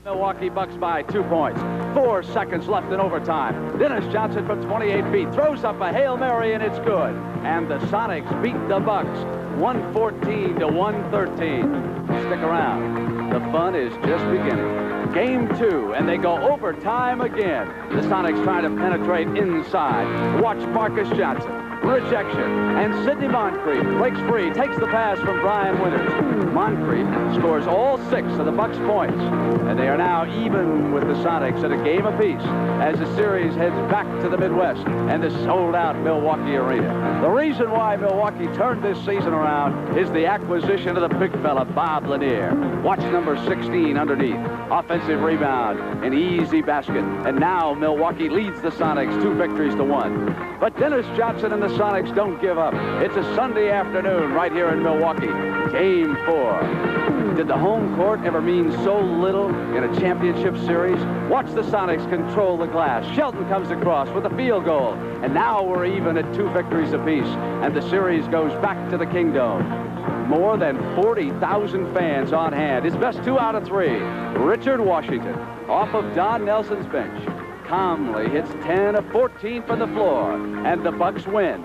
Milwaukee Bucks by 2 points. 4 seconds left in overtime. Dennis Johnson from 28 feet throws up a Hail Mary, and it's good. And the Sonics beat the Bucks 114 to 113. Stick around. The fun is just beginning. Game 2, and they go overtime again. The Sonics trying to penetrate inside. Watch Marcus Johnson. Rejection. And Sidney Moncrief breaks free, takes the pass from Brian Winters. Moncrief scores all 6 of the Bucks' points. And they are now even with the Sonics at a game apiece as the series heads back to the Midwest and the sold-out Milwaukee arena. The reason why Milwaukee turned this season around is the acquisition of the big fella, Bob Lanier. Watch number 16 underneath. Offensive rebound, an easy basket. And now Milwaukee leads the Sonics 2 victories to 1. But Dennis Johnson and the Sonics don't give up. It's a Sunday afternoon right here in Milwaukee. Game 4. Did the home court ever mean so little in a championship series? Watch the Sonics control the glass. Shelton comes across with a field goal. And now we're even at 2 victories apiece. And the series goes back to the Kingdome. More than 40,000 fans on hand. His best 2 out of 3. Richard Washington, off of Don Nelson's bench, calmly hits 10 of 14 from the floor, and the Bucks win.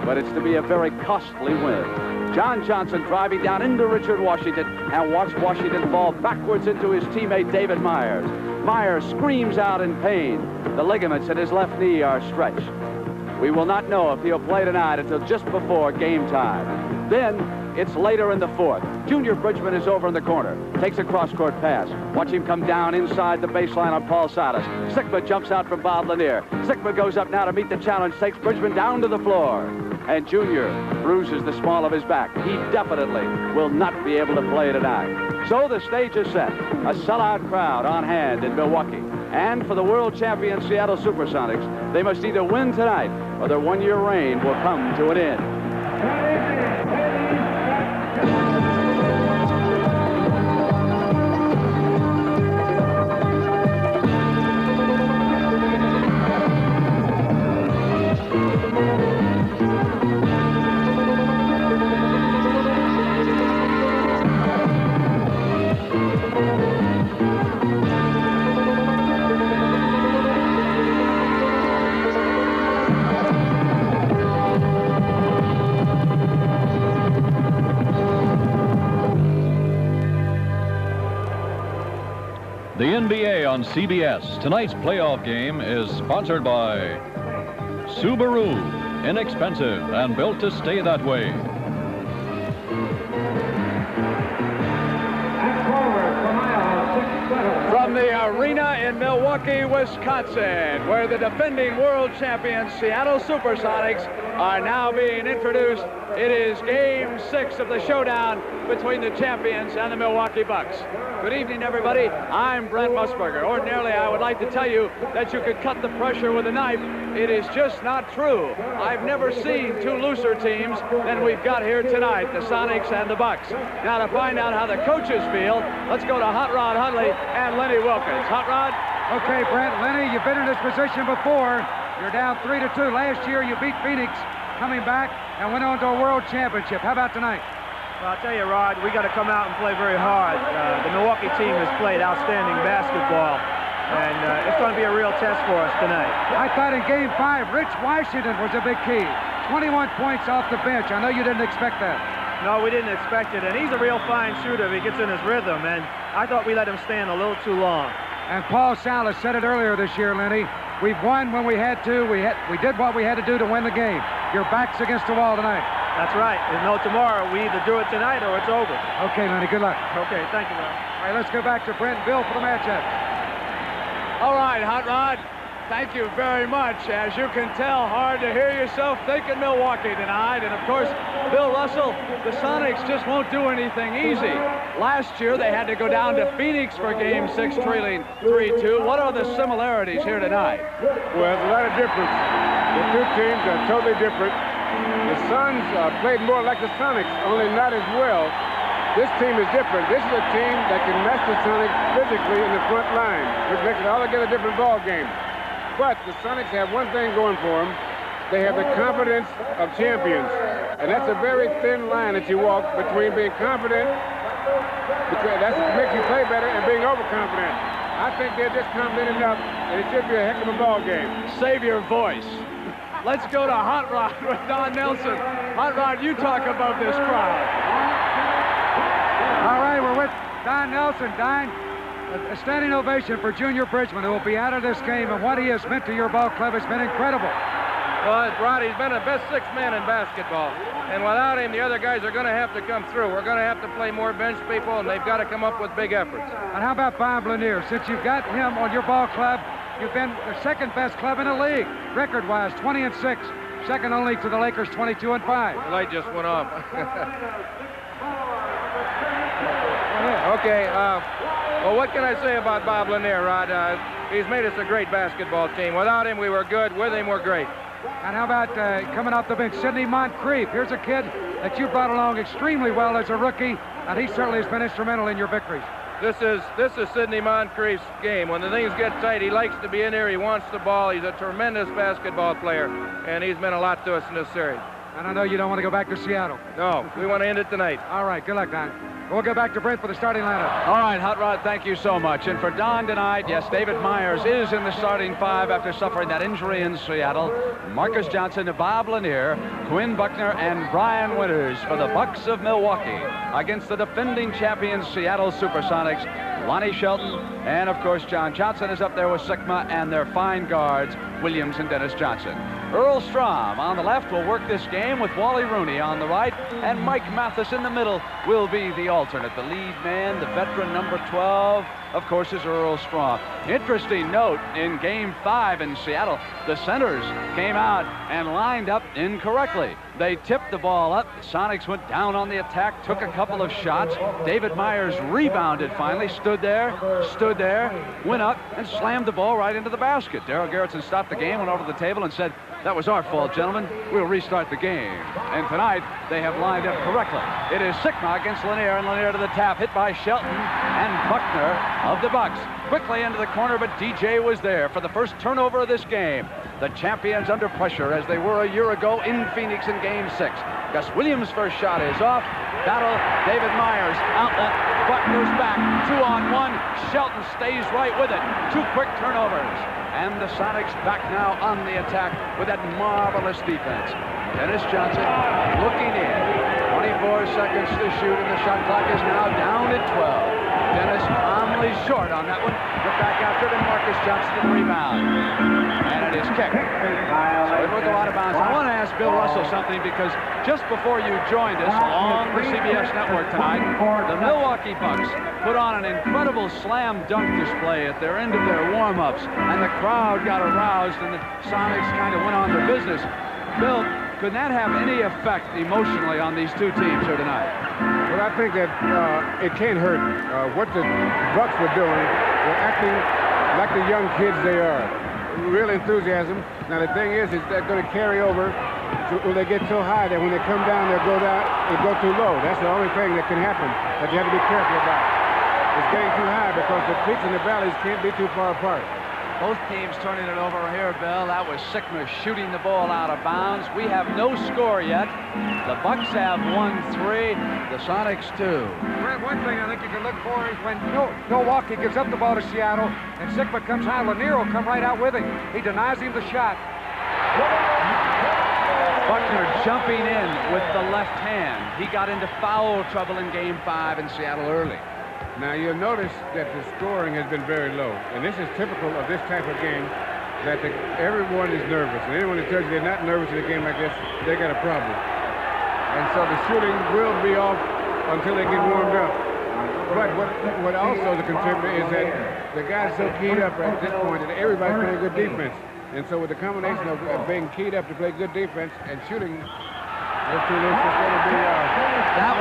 But it's to be a very costly win. John Johnson driving down into Richard Washington, and watch Washington fall backwards into his teammate David Myers. Myers screams out in pain. The ligaments in his left knee are stretched. We will not know if he'll play tonight until just before game time. Then it's later in the 4th. Junior Bridgman is over in the corner. Takes a cross-court pass. Watch him come down inside the baseline on Paul Silas. Sigma jumps out from Bob Lanier. Sigma goes up now to meet the challenge. Takes Bridgman down to the floor. And Junior bruises the small of his back. He definitely will not be able to play tonight. So the stage is set. A sellout crowd on hand in Milwaukee. And for the world champion Seattle SuperSonics, they must either win tonight or their one-year reign will come to an end. The NBA on CBS. Tonight's playoff game is sponsored by Subaru. Inexpensive and built to stay that way. From the arena in Milwaukee, Wisconsin, where the defending world champions Seattle SuperSonics are now being introduced. It is Game 6 of the showdown between the champions and the Milwaukee Bucks. Good evening, everybody. I'm Brent Musburger. Ordinarily, I would like to tell you that you could cut the pressure with a knife. It is just not true. I've never seen 2 looser teams than we've got here tonight, the Sonics and the Bucks. Now, to find out how the coaches feel, let's go to Hot Rod Hundley and Lenny Wilkins. Hot Rod? Okay, Brent. Lenny, you've been in this position before. You're down 3-2. Last year, you beat Phoenix coming back and went on to a world championship. How about tonight? Well, I'll tell you, Rod, we got to come out and play very hard. The Milwaukee team has played outstanding basketball, and it's going to be a real test for us tonight. I thought in Game 5, Rich Washington was a big key. 21 points off the bench. I know you didn't expect that. No, we didn't expect it, and he's a real fine shooter if he gets in his rhythm, and I thought we let him stand a little too long. And Paul Silas said it earlier this year, Lenny. We've won when we had to. We did what we had to do to win the game. Your back's against the wall tonight. That's right. There's no tomorrow. We either do it tonight or it's over. Okay, Lenny, good luck. Okay, thank you, Rod. All right, let's go back to Brent and Bill for the matchup. All right, Hot Rod. Thank you very much. As you can tell, hard to hear yourself thinking Milwaukee tonight. And, of course, Bill Russell, the Sonics just won't do anything easy. Last year, they had to go down to Phoenix for Game 6, trailing 3-2. What are the similarities here tonight? Well, there's a lot of difference. The 2 teams are totally different. The Suns played more like the Sonics, only not as well. This team is different. This is a team that can match the Sonics physically in the front line, which makes it altogether different ball game. But the Sonics have one thing going for them. They have the confidence of champions. And that's a very thin line that you walk between being confident, because that makes you play better, and being overconfident. I think they're just confident enough that it should be a heck of a ball game. Save your voice. Let's go to Hot Rod with Don Nelson. Hot Rod, you talk about this crowd. All right, we're with Don Nelson. Don, a standing ovation for Junior Bridgman, who will be out of this game, and what he has meant to your ball club has been incredible. Well, Rod, he's been the best sixth man in basketball. And without him, the other guys are going to have to come through. We're going to have to play more bench people, and they've got to come up with big efforts. And how about Bob Lanier? Since you've got him on your ball club, you've been the second best club in the league, record-wise, 20-6, second only to the Lakers, 22-5. The light just went off. Okay, well, what can I say about Bob Lanier, Rod? He's made us a great basketball team. Without him, we were good. With him, we're great. And how about coming off the bench, Sidney Moncrief? Here's a kid that you brought along extremely well as a rookie, and he certainly has been instrumental in your victories. This is Sidney Moncrief's game. When the things get tight, he likes to be in here. He wants the ball. He's a tremendous basketball player, and he's meant a lot to us in this series. And I know you don't want to go back to Seattle. No, we want to end it tonight. All right, good luck, Don. We'll go back to Brent for the starting lineup. All right, Hot Rod, thank you so much. And for Don tonight, yes, David Myers is in the starting five after suffering that injury in Seattle. Marcus Johnson, Bob Lanier, Quinn Buckner, and Brian Winters for the Bucks of Milwaukee against the defending champions Seattle SuperSonics, Lonnie Shelton, and of course John Johnson is up there with Sigma and their fine guards, Williams and Dennis Johnson. Earl Strom on the left will work this game with Wally Rooney on the right, and Mike Mathis in the middle will be the alternate. The lead man, the veteran number 12, of course, is Earl Strom. Interesting note, in Game 5 in Seattle, the centers came out and lined up incorrectly. They tipped the ball up. The Sonics went down on the attack, took a couple of shots. David Myers rebounded finally, stood there, went up, and slammed the ball right into the basket. Darryl Garrettson stopped the game, went over to the table, and said, "That was our fault, gentlemen. We'll restart the game." And tonight, they have lined up correctly. It is Sigma against Lanier, and Lanier to the tap, hit by Shelton and Buckner of the Bucks. Quickly into the corner, but DJ was there for the first turnover of this game. The champions under pressure as they were a year ago in Phoenix in Game 6. Gus Williams' first shot is off. Battle, David Myers, outlet, Buckner's back, 2-on-1. Shelton stays right with it. Two quick turnovers. And the Sonics back now on the attack with that marvelous defense. Dennis Johnson looking in. 24 seconds to shoot, and the shot clock is now down at 12. Dennis calmly short on that one. Put back after it, and Marcus Johnson to the rebound. And it is kicked. So it will go out of bounds. I want to ask Bill Russell something, because just before you joined us along the CBS network tonight, the Milwaukee Bucks put on an incredible slam dunk display at their end of their warm-ups, and the crowd got aroused, and the Sonics kind of went on their business. Bill, could that have any effect emotionally on these two teams here tonight? Well, I think that it can't hurt. What the Bucks were doing, were acting like the young kids they are. Real enthusiasm. Now the thing is they're going to carry over when they get so high that when they come down, they'll go too low. That's the only thing that can happen that you have to be careful about. It's getting too high because the peaks and the valleys can't be too far apart. Both teams turning it over here, Bill. That was Sigma shooting the ball out of bounds. We have no score yet. The Bucks have 1-3. The Sonics 2. Brent, one thing I think you can look for is when Milwaukee gives up the ball to Seattle and Sigma comes high, Lanier will come right out with him. He denies him the shot. Buckner jumping in with the left hand. He got into foul trouble in Game 5 in Seattle early. Now you'll notice that the scoring has been very low, and this is typical of this type of game, that everyone is nervous. And anyone that tells you they're not nervous in a game like this, they got a problem. And so the shooting will be off until they get warmed up. But what also is a contributor is that the guys so keyed up at this point that everybody's playing good defense. And so with the combination of being keyed up to play good defense and shooting, that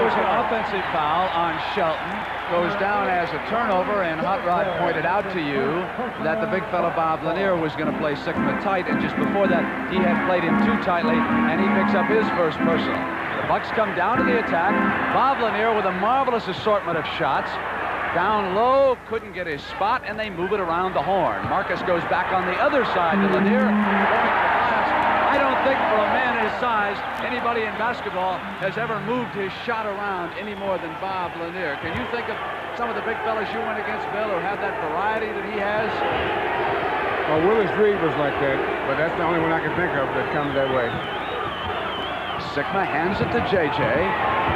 was an offensive foul on Shelton. Goes down as a turnover, and Hot Rod pointed out to you that the big fella Bob Lanier was going to play Sigma tight, and just before that he had played him too tightly, and he picks up his first personal. The Bucks come down to the attack. Bob Lanier with a marvelous assortment of shots. Down low, couldn't get his spot, and they move it around the horn. Marcus goes back on the other side to Lanier. I don't think for a man his size, anybody in basketball has ever moved his shot around any more than Bob Lanier. Can you think of some of the big fellas you went against, Bill, who had that variety that he has? Well, Willis Reed was like that, but that's the only one I can think of that comes that way. Sigma hands it to JJ,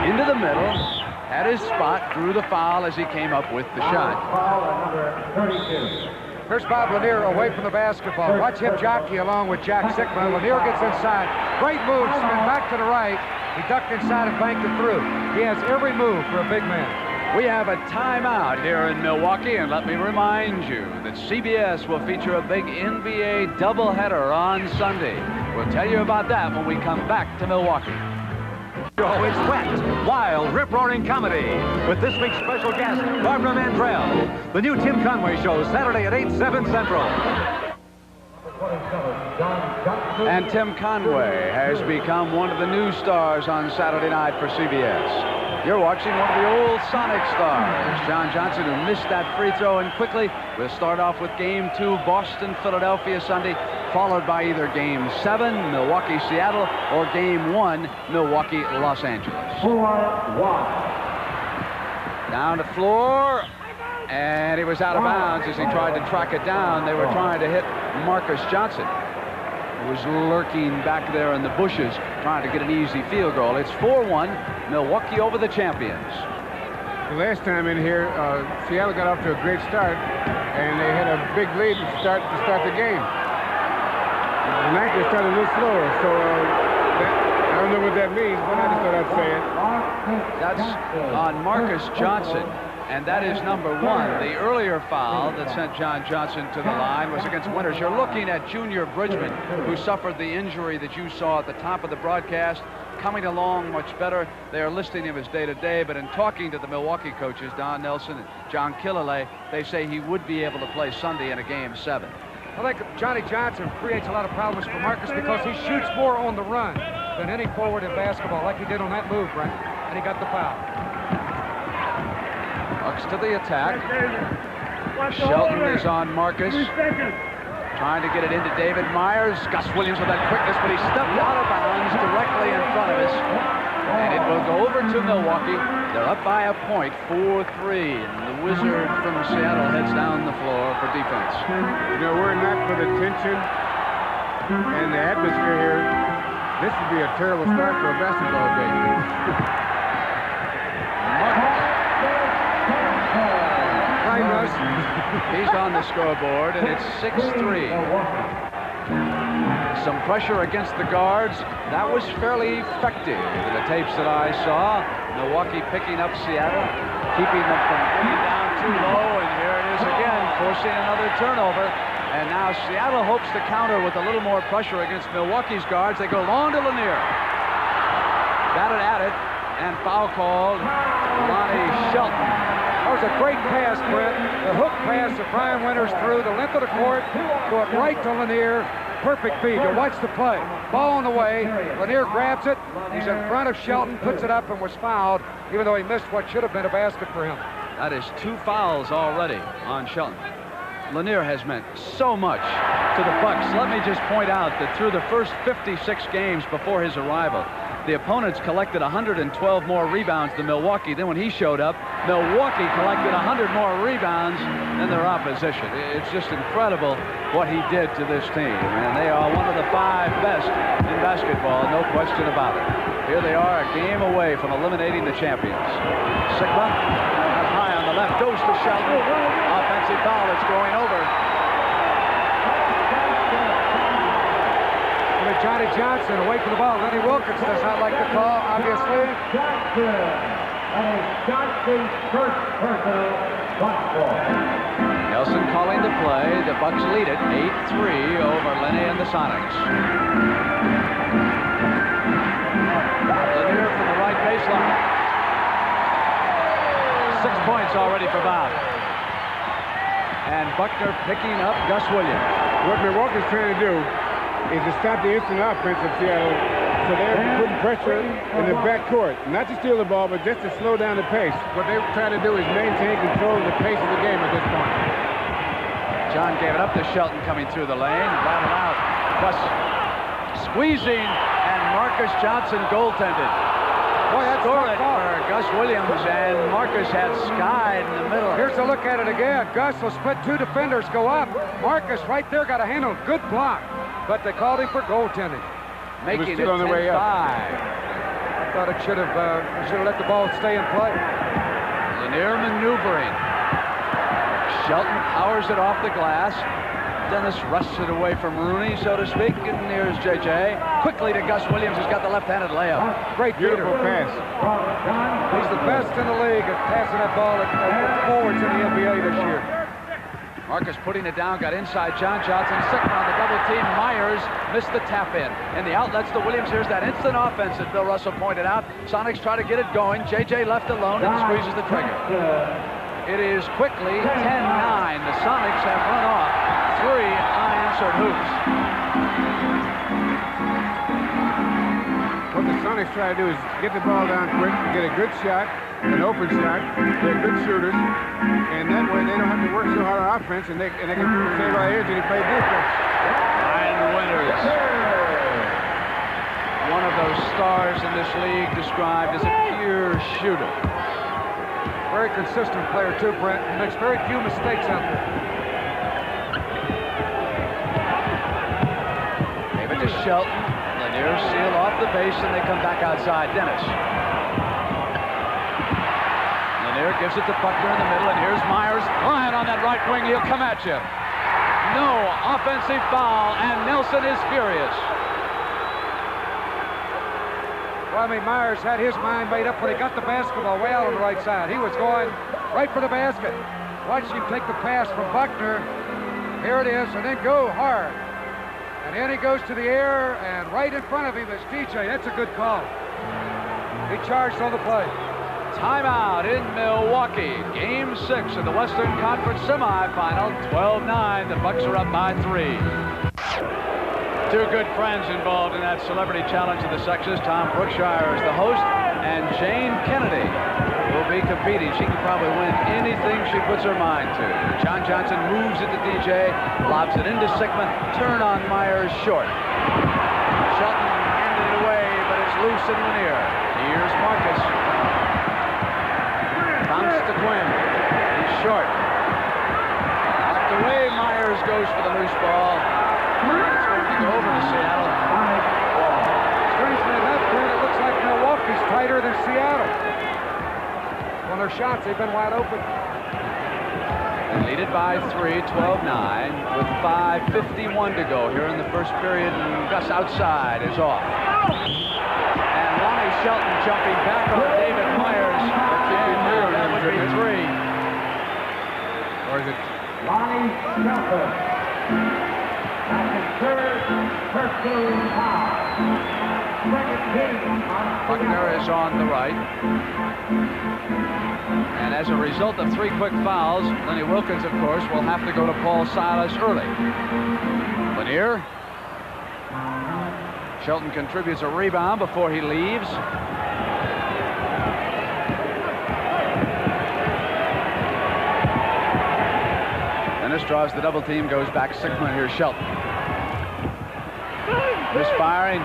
into the middle, at his spot, drew the foul as he came up with the shot. Here's Bob Lanier away from the basketball. Watch him jockey along with Jack Sigma. Lanier gets inside. Great move, spin back to the right. He ducked inside and banked it through. He has every move for a big man. We have a timeout here in Milwaukee, and let me remind you that CBS will feature a big NBA doubleheader on Sunday. We'll tell you about that when we come back to Milwaukee. Oh, it's wet, wild, rip-roaring comedy with this week's special guest, Barbara Mandrell. The new Tim Conway Show, Saturday at 8, 7 Central. And Tim Conway has become one of the new stars on Saturday night for CBS. You're watching one of the old Sonic stars, John Johnson, who missed that free throw. And quickly, we'll start off with Game 2, Boston-Philadelphia Sunday, followed by either Game 7, Milwaukee-Seattle, or Game 1, Milwaukee-Los Angeles. 4-1. Down the floor, and he was out of bounds as he tried to track it down. They were trying to hit Marcus Johnson, who was lurking back there in the bushes, trying to get an easy field goal. It's 4-1, Milwaukee over the champions. The last time in here, Seattle got off to a great start, and they had a big lead to start the game. Tonight they started a little slower, so I don't know what that means, but I just thought I'd say it. That's on Marcus Johnson, and that is number 1. The earlier foul that sent John Johnson to the line was against Winters. You're looking at Junior Bridgman, who suffered the injury that you saw at the top of the broadcast, coming along much better. They are listing him as day-to-day, but in talking to the Milwaukee coaches, Don Nelson and John Killalay, they say he would be able to play Sunday in a Game 7. I think Johnny Johnson creates a lot of problems for Marcus because he shoots more on the run than any forward in basketball, like he did on that move, Brent, and he got the foul. Bucks to the attack. Shelton is on Marcus, trying to get it into David Myers. Gus Williams with that quickness, but he stepped out of bounds directly in front of us, and it will go over to Milwaukee. They're up by a point, 4-3, and the Wizard from Seattle heads down the floor for defense. You know, we're not for the tension and the atmosphere here. This would be a terrible start for a basketball game. He's on the scoreboard, and it's 6-3. Some pressure against the guards. That was fairly effective in the tapes that I saw. Milwaukee picking up Seattle, keeping them from getting down too low, and here it is again, forcing another turnover. And now Seattle hopes to counter with a little more pressure against Milwaukee's guards. They go long to Lanier. Got it at it, and foul called. Lonnie Shelton. That was a great pass, Brett. The hook pass that Brian Winters threw the length of the court, go it right to Lanier. Perfect feed. You watch the play. Ball on the way. Lanier grabs it. He's in front of Shelton, puts it up, and was fouled, even though he missed what should have been a basket for him. That is 2 fouls already on Shelton. Lanier has meant so much to the Bucks. Let me just point out that through the first 56 games before his arrival, the opponents collected 112 more rebounds than Milwaukee. Then when he showed up, Milwaukee collected 100 more rebounds than their opposition. It's just incredible what he did to this team. And they are one of the 5 best in basketball, no question about it. Here they are, a game away from eliminating the champions. Sigma, high on the left, goes to Shelton. Offensive foul, it's going over. Johnny Johnson away from the ball. Lenny Wilkins does not like the call, obviously. Nelson calling the play. The Bucks lead it 8-3 over Lenny and the Sonics. Lanier from the right baseline. 6 points already for Bob. And Buckner picking up Gus Williams. What Milwaukee's trying to do is to stop the instant offense of Seattle, so they're putting pressure in the backcourt. Not to steal the ball, but just to slow down the pace. What they're trying to do is maintain control of the pace of the game at this point. John gave it up to Shelton coming through the lane. Battled out. Gus squeezing, and Marcus Johnson goaltended. Boy, that's Store tough it ball. for Gus Williams, and Marcus had Sky in the middle. Here's a look at it again. Gus will split two defenders, go up. Marcus right there got a handle. Good block. But they called him for goaltending. Making it still on the way 10-5. up. I thought it should have let the ball stay in play. Lanier maneuvering. Shelton powers it off the glass. Dennis wrests it away from Rooney, so to speak, and here's J.J. Quickly to Gus Williams, who's got the left-handed layup. Great Beautiful feeder. pass. He's the best in the league at passing that ball at forwards in the NBA this year. Marcus putting it down, got inside John Johnson. Sickman on the double team. Myers missed the tap in. And the outlets to Williams. Here's that instant offense that Bill Russell pointed out. Sonics try to get it going. J.J. left alone and squeezes the trigger. It is quickly 10-9. The Sonics have run off 3 unanswered hoops. What the Sonics try to do is get the ball down quick, get a good shot, an open shot. They're good shooters, and that way they don't have to work so hard on offense, and they can save our energy to play defense. Ryan Winters, one of those stars in this league, described as a pure shooter. Very consistent player, too, Brent. He makes very few mistakes out there. Gave it to Shelton. Lanier seal off the base, and they come back outside. Dennis. Lanier gives it to Buckner in the middle, and here's Myers. Ryan on that right wing. He'll come at you. No offensive foul, and Nelson is furious. Well, I mean, Myers had his mind made up when he got the basketball way out on the right side. He was going right for the basket. Watch him take the pass from Buckner. Here it is, and then go hard. And then he goes to the air, and right in front of him is DJ. That's a good call. He charged on the play. Timeout in Milwaukee. Game 6 of the Western Conference semifinal. 12-9. The Bucks are up by 3. Two good friends involved in that celebrity challenge of the sexes. Tom Brookshire is the host, and Jane Kennedy will be competing. She can probably win anything she puts her mind to. John Johnson moves it to DJ, lobs it into Sickman, turn on Myers short. Shelton handed it away, but it's loose in Lanier. Here's Marcus. Bounce to Quinn. He's short. Knocked away, Myers goes for the loose ball. It's going to go over to Seattle. Strangely enough, Brent, it looks like Milwaukee's tighter than Seattle. On their shots, they've been wide open. They lead it by 3, 12-9, with 5:51 to go here in the first period, and Gus outside is off. And Lonnie Shelton jumping back on David Myers. And that would be 3. Or is it? Lonnie Shelton. Buckner is on the right. And as a result of 3 quick fouls, Lenny Wilkins, of course, will have to go to Paul Silas early. Lanier. Shelton contributes a rebound before he leaves. Dennis draws the double team, goes back Sickman. Here's Shelton. Misfiring.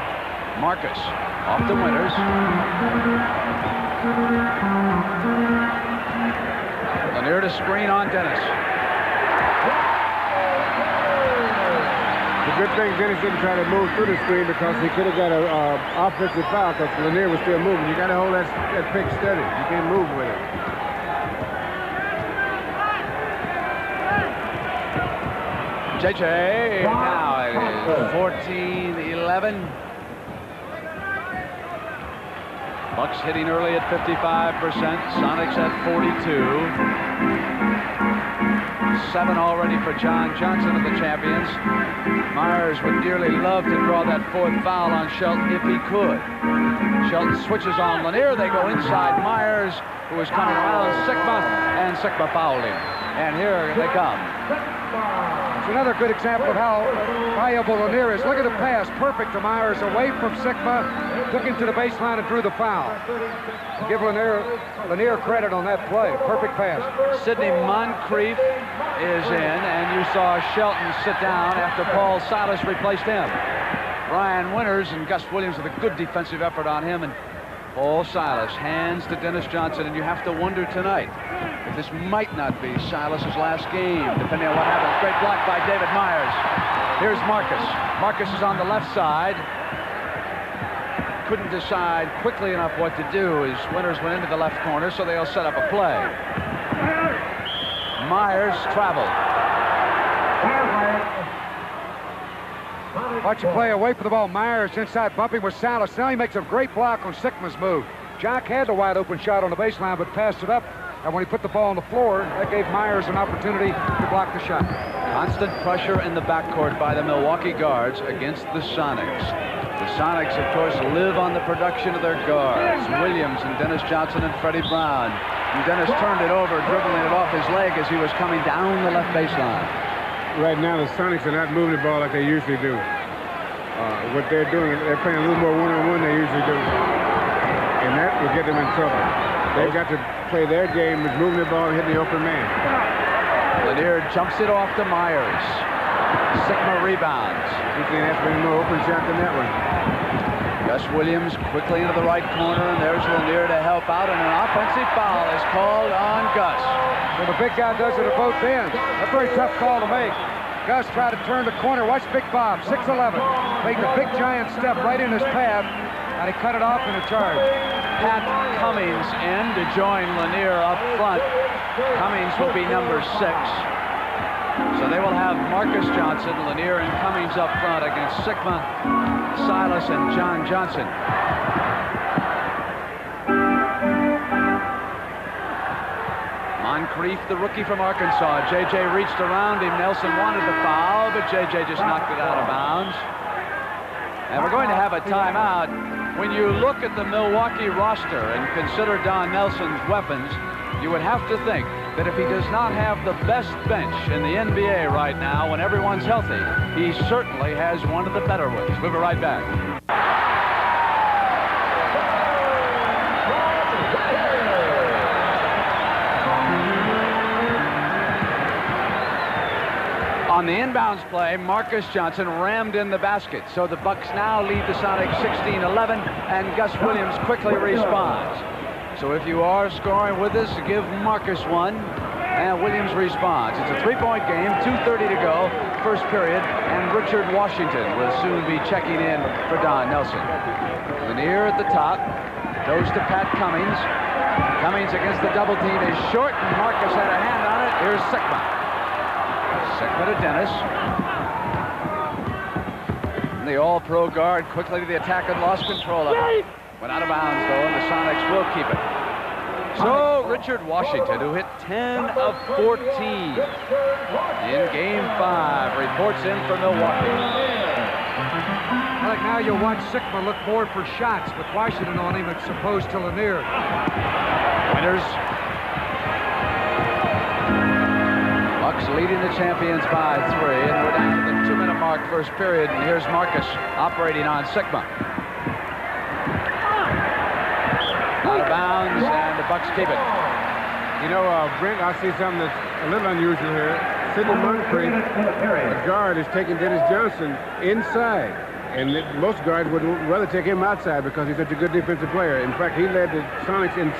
Marcus off to Winters. Lanier to screen on Dennis. The good thing Dennis didn't try to move through the screen because he could have got an offensive foul because Lanier was still moving. You got to hold that pick steady. You can't move with it. JJ, now it is 14-11. Bucks hitting early at 55%. Sonics at 42. 7 already for John Johnson of the champions. Myers would dearly love to draw that 4th foul on Shelton if he could. Shelton switches on Lanier. They go inside Myers, who is coming around Sickma, and Sickma fouled him. And here they come. It's another good example of how valuable Lanier is. Look at the pass. Perfect to Myers, away from Sickma. Took him to the baseline and drew the foul. Give Lanier credit on that play. Perfect pass. Sidney Moncrief is in, and you saw Shelton sit down after Paul Silas replaced him. Ryan Winters and Gus Williams with a good defensive effort on him, and Paul Silas hands to Dennis Johnson, and you have to wonder tonight if this might not be Silas's last game, depending on what happens. Great block by David Myers. Here's Marcus. Marcus is on the left side. Couldn't decide quickly enough what to do. His Winters went into the left corner, so they'll set up a play. Myers traveled. Watch the play away from the ball. Myers inside bumping with Salas. Now he makes a great block on Sickman's move. Jock had the wide open shot on the baseline, but passed it up. And when he put the ball on the floor, that gave Myers an opportunity to block the shot. Constant pressure in the backcourt by the Milwaukee guards against the Sonics. The Sonics, of course, live on the production of their guards, Williams and Dennis Johnson and Freddie Brown. And Dennis turned it over, dribbling it off his leg as he was coming down the left baseline. Right now, the Sonics are not moving the ball like they usually do. What they're doing, they're playing a little more one-on-one than they usually do. And that will get them in trouble. They've got to play their game with moving the ball and hitting the open man. Lanier jumps it off to Myers. Sigma rebounds. You think that's been more open shot than that one. Gus Williams quickly into the right corner, and there's Lanier to help out, and an offensive foul is called on Gus. Well, the big guy does it at both ends. A very tough call to make. Gus tried to turn the corner. Watch Big Bob, 6'11". Made the big giant step right in his path, and he cut it off in a charge. Pat Cummings in to join Lanier up front. Cummings will be number 6. So they will have Marcus Johnson, Lanier, and Cummings up front against Sigma, Silas, and John Johnson. Moncrief, the rookie from Arkansas. J.J. reached around him. Nelson wanted the foul, but J.J. just knocked it out of bounds. And we're going to have a timeout. When you look at the Milwaukee roster and consider Don Nelson's weapons, you would have to think that if he does not have the best bench in the NBA right now when everyone's healthy, he certainly has one of the better ones. We'll be right back. On the inbounds play, Marcus Johnson rammed in the basket. So the Bucks now lead the Sonics 16-11, and Gus Williams quickly responds. So if you are scoring with us, give Marcus one, and Williams responds. It's a 3-point game, 2:30 to go, first period, and Richard Washington will soon be checking in for Don Nelson. Lanier at the top, goes to Pat Cummings. Cummings against the double team is short, and Marcus had a hand on it. Here's Sigma. Sigma to Dennis. And the all-pro guard quickly to the attack and lost control of it. Went out of bounds, though, and the Sonics will keep it. So Richard Washington, who hit 10 of 14 in Game 5, reports in for Milwaukee. Like now you'll watch Sigma look more for shots with Washington on him as opposed to Lanier. Winters. Bucks leading the champions by 3, and we're down to the 2-minute mark, first period. And here's Marcus operating on Sigma. Out of bounds, and the Bucks keep it. You know, Brent, I see something that's a little unusual here. Sidney Moncrief, the guard, is taking Dennis Johnson inside. And most guards would rather take him outside because he's such a good defensive player. In fact, he led the Sonics in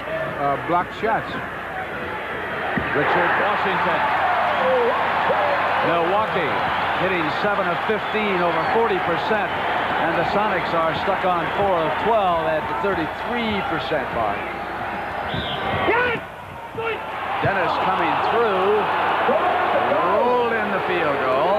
blocked shots. Richard Washington. Milwaukee hitting 7 of 15, over 40%. And the Sonics are stuck on 4 of 12 at the 33% mark. Dennis coming through, rolled in the field goal,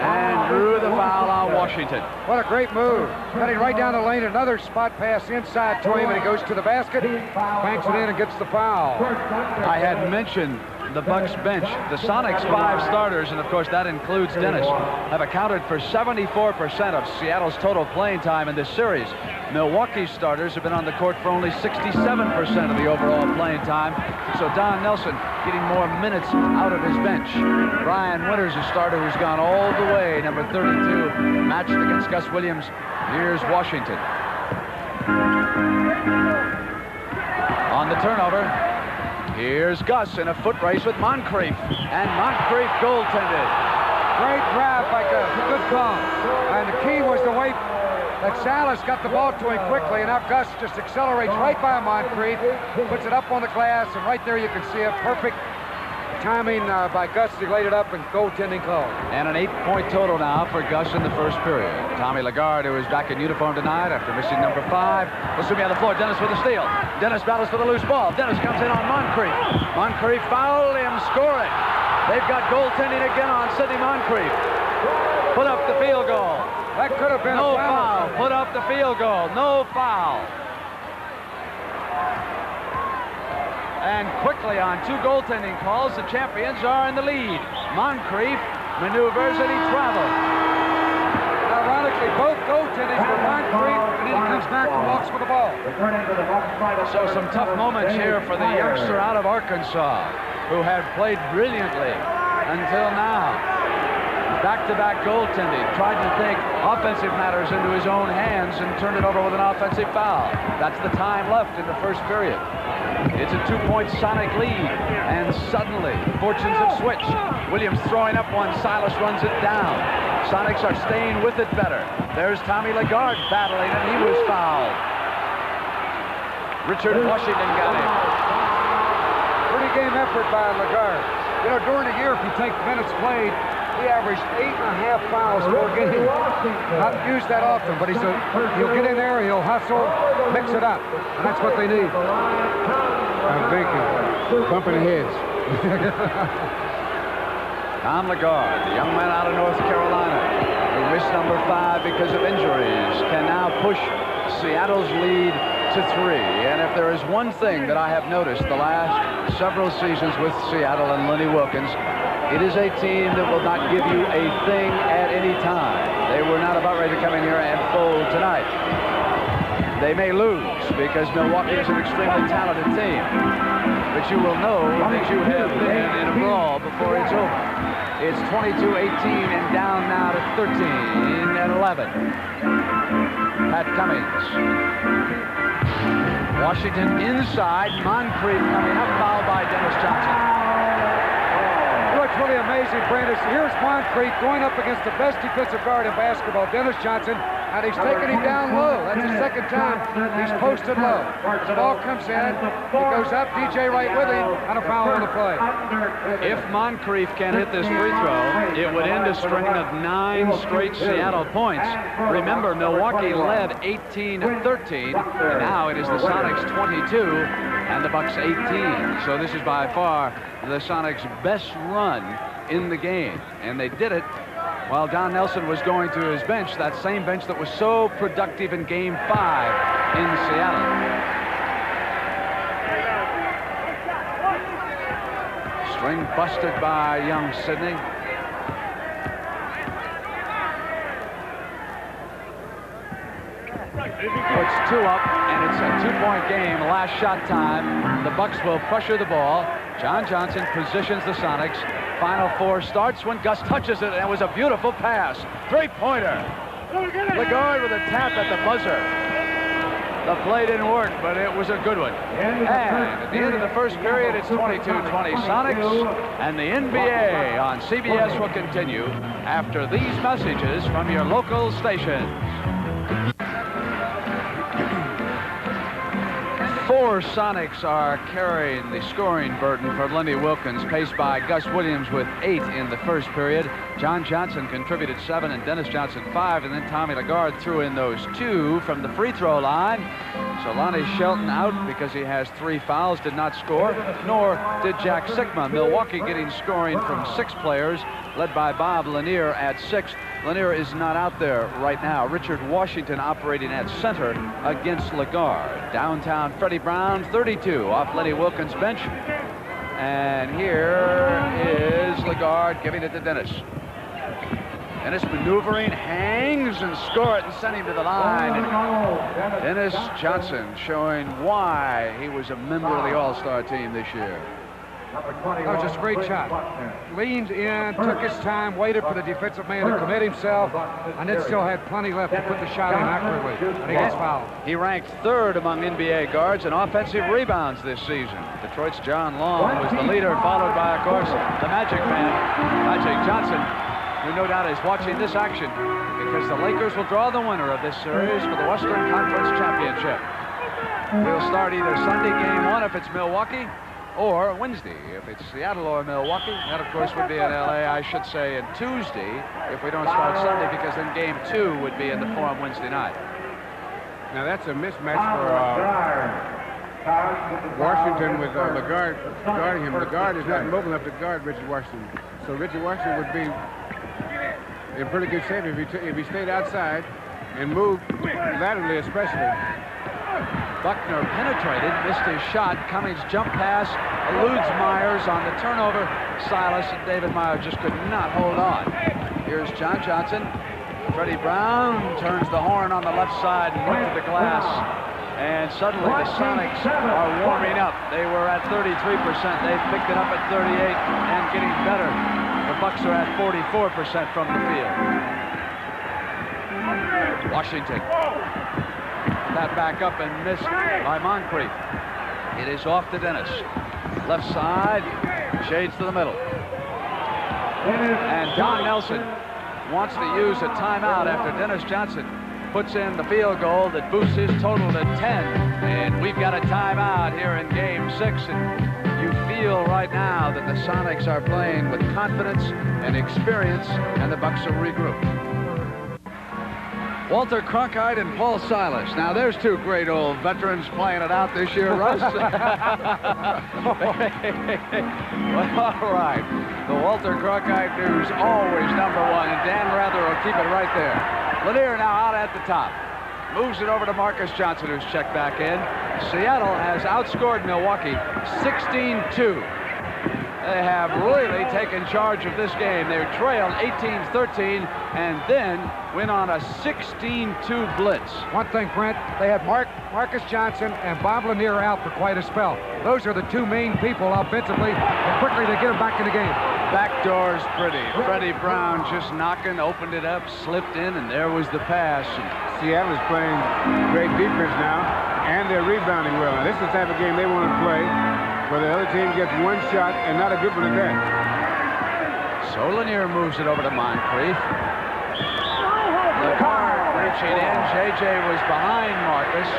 and drew the foul on Washington. What a great move. Cutting right down the lane, another spot pass inside to him, and he goes to the basket, banks it in, and gets the foul. I had mentioned the Bucks bench. The Sonics' 5 starters, and of course that includes Dennis, have accounted for 74% of Seattle's total playing time in this series. Milwaukee's starters have been on the court for only 67% of the overall playing time. So Don Nelson getting more minutes out of his bench. Brian Winters, a starter who's gone all the way, number 32, matched against Gus Williams. Here's Washington. On the turnover, here's Gus in a foot race with Moncrief, and Moncrief goaltended. Great grab by Gus, good call. And the key was to wait that Salas got the ball to him quickly, and now Gus just accelerates right by Moncrief, puts it up on the glass, and right there you can see a perfect timing by Gus. He laid it up and goaltending call. And an 8-point total now for Gus in the first period. Tommy Lagarde, who is back in uniform tonight after missing number 5. Will soon be on the floor. Dennis with a steal. Dennis battles for the loose ball. Dennis comes in on Moncrief. Moncrief fouled him, score it. They've got goaltending again on Sidney Moncrief. Put up the field goal. That could have been no a foul. Put up the field goal. No foul. And quickly on 2 goaltending calls, the champions are in the lead. Moncrief maneuvers and he travels. Ironically, both goaltendings for Moncrief, and then he comes back and walks with the ball. So some tough moments here for the youngster out of Arkansas, who had played brilliantly until now. Back-to-back goaltending, tried to take offensive matters into his own hands and turned it over with an offensive foul. That's the time left in the first period. It's a 2-point Sonic lead, and suddenly fortunes have switched. Williams throwing up one, Silas runs it down. Sonics are staying with it better. There's Tommy Lagarde battling, and he was fouled. Richard Washington got him. Pretty game effort by Lagarde. You know, during the year, if you take minutes played, he averaged 8.5 fouls per game. Not used that often, but he'll get in there, he'll hustle, mix it up, and that's what they need. Thank you. Bumping heads. Tom Lagarde, the young man out of North Carolina, who missed number 5 because of injuries, can now push Seattle's lead to 3. And if there is one thing that I have noticed the last several seasons with Seattle and Lenny Wilkins, it is a team that will not give you a thing at any time. They were not about ready to come in here and fold tonight. They may lose because Milwaukee is an extremely talented team. But you will know that you have been in a brawl before it's over. It's 22-18 and down now to 13 and 11. Pat Cummings. Washington inside. Moncrief coming up, fouled by Dennis Johnson. What's really amazing, Brandon, here's Moncrief going up against the best defensive guard in basketball, Dennis Johnson, and he's taking him down low. That's the second time he's posted low. The ball comes in, he goes up, DJ right with him, and a foul on the play. If Moncrief can hit this free throw, it would end a string of 9 straight Seattle points. Remember, Milwaukee led 18-13, and now it is the Sonics 22 and the Bucks 18. So this is by far the Sonics' best run in the game, and they did it while Don Nelson was going to his bench, that same bench that was so productive in Game 5 in Seattle. String busted by young Sidney. Puts 2 up, and it's a 2-point game. Last shot time. The Bucks will pressure the ball. John Johnson positions the Sonics. Final 4 starts when Gus touches it, and it was a beautiful pass. 3-pointer. Lagarde with a tap at the buzzer. The play didn't work, but it was a good one. And at the end of the first period, it's 22-20 Sonics, and the NBA on CBS will continue after these messages from your local stations. 4 Sonics are carrying the scoring burden for Lenny Wilkins, paced by Gus Williams with 8 in the first period. John Johnson contributed 7 and Dennis Johnson 5, and then Tommy Lagarde threw in those 2 from the free throw line. So Lonnie Shelton out because he has 3 fouls, did not score, nor did Jack Sikma. Milwaukee getting scoring from 6 players, led by Bob Lanier at 6. Lanier is not out there right now. Richard Washington operating at center against Lagarde. Downtown Freddie Brown, 32 off Lenny Wilkins' bench. And here is Lagarde giving it to Dennis. Dennis maneuvering, hangs and score it and send him to the line. And Dennis Johnson showing why he was a member of the All-Star team this year. That was just a great shot. Leaned in, took his time, waited for the defensive man to commit himself, and then still had plenty left to put the shot in accurately. And he gets fouled. He ranked 3rd among NBA guards in offensive rebounds this season. Detroit's John Long was the leader, followed by, of course, the Magic Man, Magic Johnson. who no doubt is watching this action because the Lakers will draw the winner of this series for the Western Conference Championship. We'll start either Sunday game 1 if it's Milwaukee, or Wednesday if it's Seattle or Milwaukee. That, of course, would be in LA, I should say, and Tuesday if we don't start Sunday, because then game 2 would be in the Forum Wednesday night. Now that's a mismatch for Washington with Lagarde guarding him. Lagarde is not mobile enough to guard Richard Washington. So Richard Washington would be in pretty good shape if he stayed outside and moved laterally especially. Buckner penetrated, missed his shot. Cummings jump pass, eludes Myers on the turnover. Silas and David Myers just could not hold on. Here's John Johnson. Freddie Brown turns the horn on the left side and went to the glass. And suddenly the Sonics are warming up. They were at 33%. They've picked it up at 38 and getting better. The Bucks are at 44% from the field. Washington. That back up and missed by Moncrief. It is off to Dennis. Left side, shades to the middle. And Don Nelson wants to use a timeout after Dennis Johnson puts in the field goal that boosts his total to 10. And we've got a timeout here in game 6. And you feel right now that the Sonics are playing with confidence and experience, and the Bucks are regrouped. Walter Cronkite and Paul Silas. Now, there's two great old veterans playing it out this year, Russ. Well, all right. The Walter Cronkite news always #1, and Dan Rather will keep it right there. Lanier now out at the top. Moves it over to Marcus Johnson, who's checked back in. Seattle has outscored Milwaukee 16-2. They have really taken charge of this game. They trailed 18-13 and then went on a 16-2 blitz. One thing, Brent, they had Marcus Johnson and Bob Lanier out for quite a spell. Those are the two main people offensively, and quickly they get them back in the game. Backdoor's pretty. Freddie Brown just knocking, opened it up, slipped in, and there was the pass. Seattle is playing great defense now, and they're rebounding well. Now, this is the type of game they want to play, where the other team gets one shot and not a good one at that. So Lanier moves it over to Moncrief. Lagarde reaching in. JJ was behind Marcus.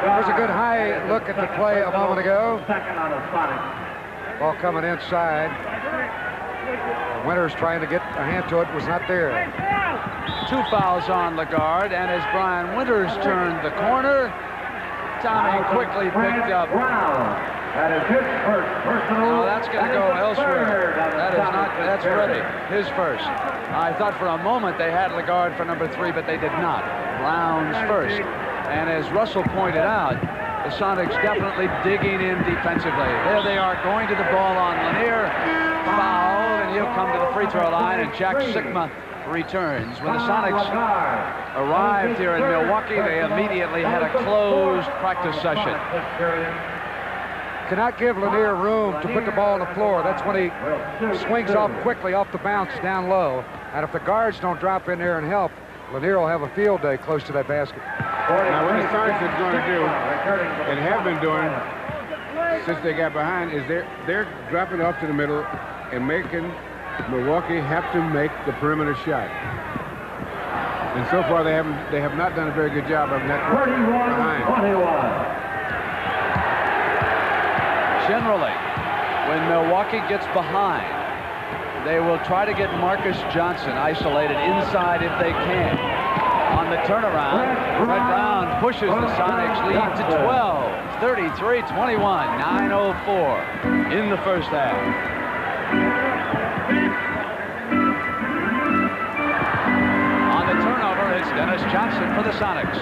There's a good high look at the play a moment ago. Ball coming inside. Winters trying to get a hand to it, was not there. 2 fouls on Lagarde, and as Brian Winters turned the corner, Tommy quickly picked up. That is his first personal. Oh, that's going to go elsewhere. That is not, that's Freddie, his first. I thought for a moment they had Lagarde for #3, but they did not. Brown's first. And as Russell pointed out, the Sonics definitely digging in defensively. There they are, going to the ball on Lanier. Fouled, and he'll come to the free throw line, and Jack Sigma returns. When the Sonics arrived here in Milwaukee, they immediately had a closed practice session. Cannot give Lanier room to put the ball on the floor. That's when he swings off quickly off the bounce down low. And if the guards don't drop in there and help, Lanier will have a field day close to that basket. Now, what the Sonics are going to do, and have been doing since they got behind, is they're dropping off to the middle and making Milwaukee have to make the perimeter shot. And so far they have not done a very good job of that behind. Generally, when Milwaukee gets behind, they will try to get Marcus Johnson isolated inside if they can. On the turnaround, Fred Brown pushes the Sonics lead to 12, 33-21, 9:04 in the first half. On the turnover, it's Dennis Johnson for the Sonics.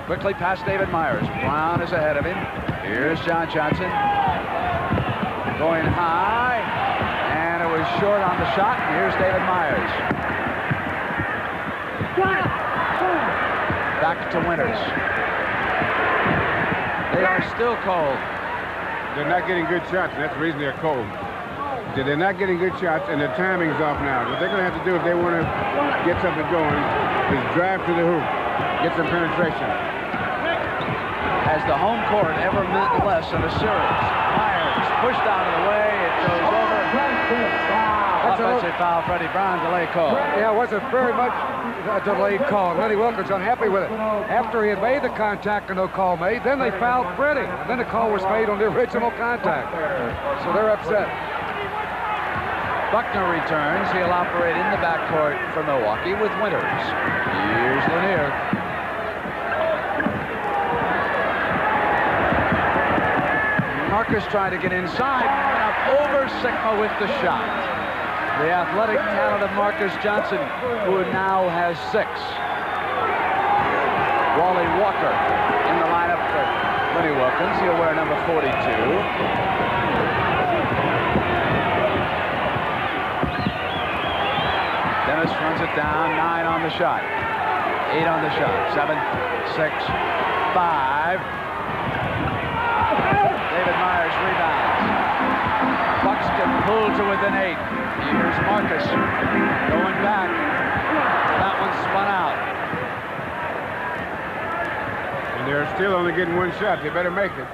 Quickly past David Myers. Brown is ahead of him. Here's John Johnson. Going high, and it was short on the shot. And here's David Myers. Back to Winters. They are still cold. They're not getting good shots, and that's the reason they're cold. They're not getting good shots, and their timing's off now. What they're going to have to do if they want to get something going is drive to the hoop, get some penetration. Has the home court ever meant less in a series? Myers pushed out of the way. It goes over. Offensive foul, Freddie Brown, delay call. Yeah, it wasn't very much a delayed call. Lenny Wilkins unhappy with it. After he had made the contact and no call made, then they fouled Freddie. And then the call was made on the original contact. So they're upset. Buckner returns. He'll operate in the backcourt for Milwaukee with Winters. Here's Lanier. Marcus tried to get inside. Up over Sigma with the shot. The athletic talent of Marcus Johnson, who now has 6. Wally Walker in the lineup for Lenny Wilkins. He'll wear number 42. Dennis runs it down. 9 on the shot. 8 on the shot. 7, 6, 5. David Myers rebounds. Bucks get pulled to within 8. Here's Marcus going back. That one spun out. And they're still only getting 1 shot. They better make it.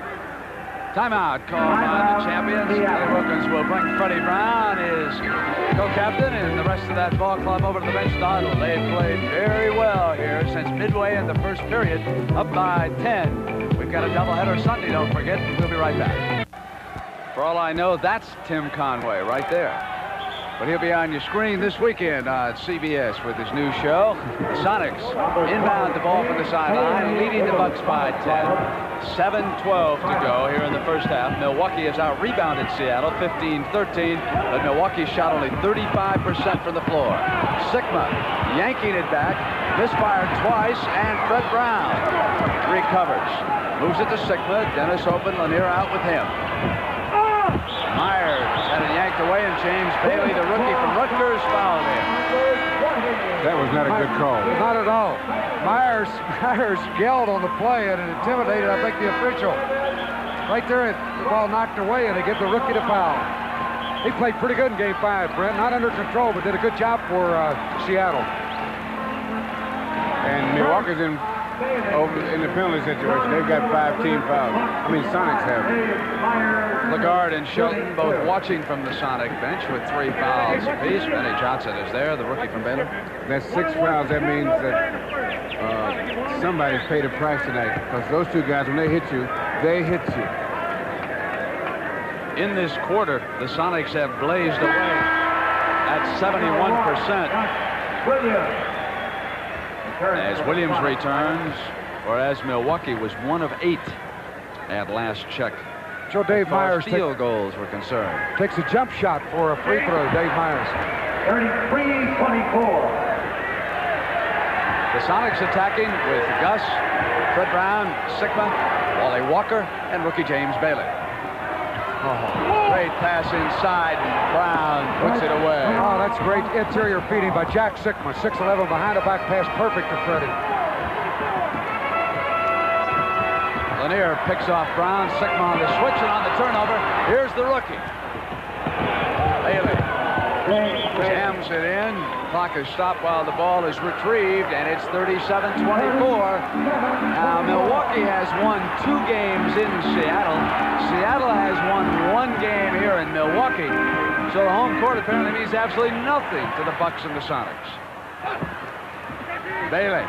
Timeout called by the champions. Lenny Wilkins will bring Freddie Brown, his co-captain, and the rest of that ball club over to the bench tile. They've played very well here since midway in the first period, up by 10. We've got a doubleheader Sunday, don't forget. We'll be right back. For all I know, that's Tim Conway right there. But he'll be on your screen this weekend on CBS with his new show. The Sonics inbound the ball from the sideline, leading the Bucks by 10. 7:12 to go here in the first half. Milwaukee has out-rebounded Seattle 15-13, but Milwaukee shot only 35% from the floor. Sigma yanking it back, misfired twice, and Fred Brown recovers. Moves it to Sigma. Dennis open, Lanier out with him. Myers had it yanked away, and James Bailey, the rookie from Rutgers, fouled him. That was not a good call. Not at all. Myers yelled on the play, and it intimidated, I think, the official. Right there, the ball knocked away, and they give the rookie the foul. He played pretty good in Game 5, Brent. Not under control, but did a good job for Seattle. And Milwaukee's in the penalty situation. They've got 5 team fouls. I mean, Sonics have. Lagarde and Shelton both watching from the Sonic bench with 3 fouls apiece. Benny Johnson is there, the rookie from Baylor. That's 6 fouls. That means that somebody's paid a price tonight, because those 2 guys, when they hit you, they hit you. In this quarter, the Sonics have blazed away at 71%. As Williams returns, whereas Milwaukee was 1 of 8 at last check. So Dave Myers field goals were concerned. Takes a jump shot for a free throw, Dave Myers. 33-24. The Sonics attacking with Gus, Fred Brown, Sigma, Wally Walker, and rookie James Bailey. Oh, great pass inside, and Brown puts it away. Oh, that's great interior feeding by Jack Sigma. 6'11", behind the back pass, perfect to Freddie. Lanier picks off Brown, Sigma on the switch, and on the turnover, here's the rookie. Bailey jams it in. Clock is stopped while the ball is retrieved, and it's 37-24. Now, Milwaukee has won 2 games in Seattle. Seattle has won 1 game here in Milwaukee. So the home court apparently means absolutely nothing to the Bucks and the Sonics. Bailey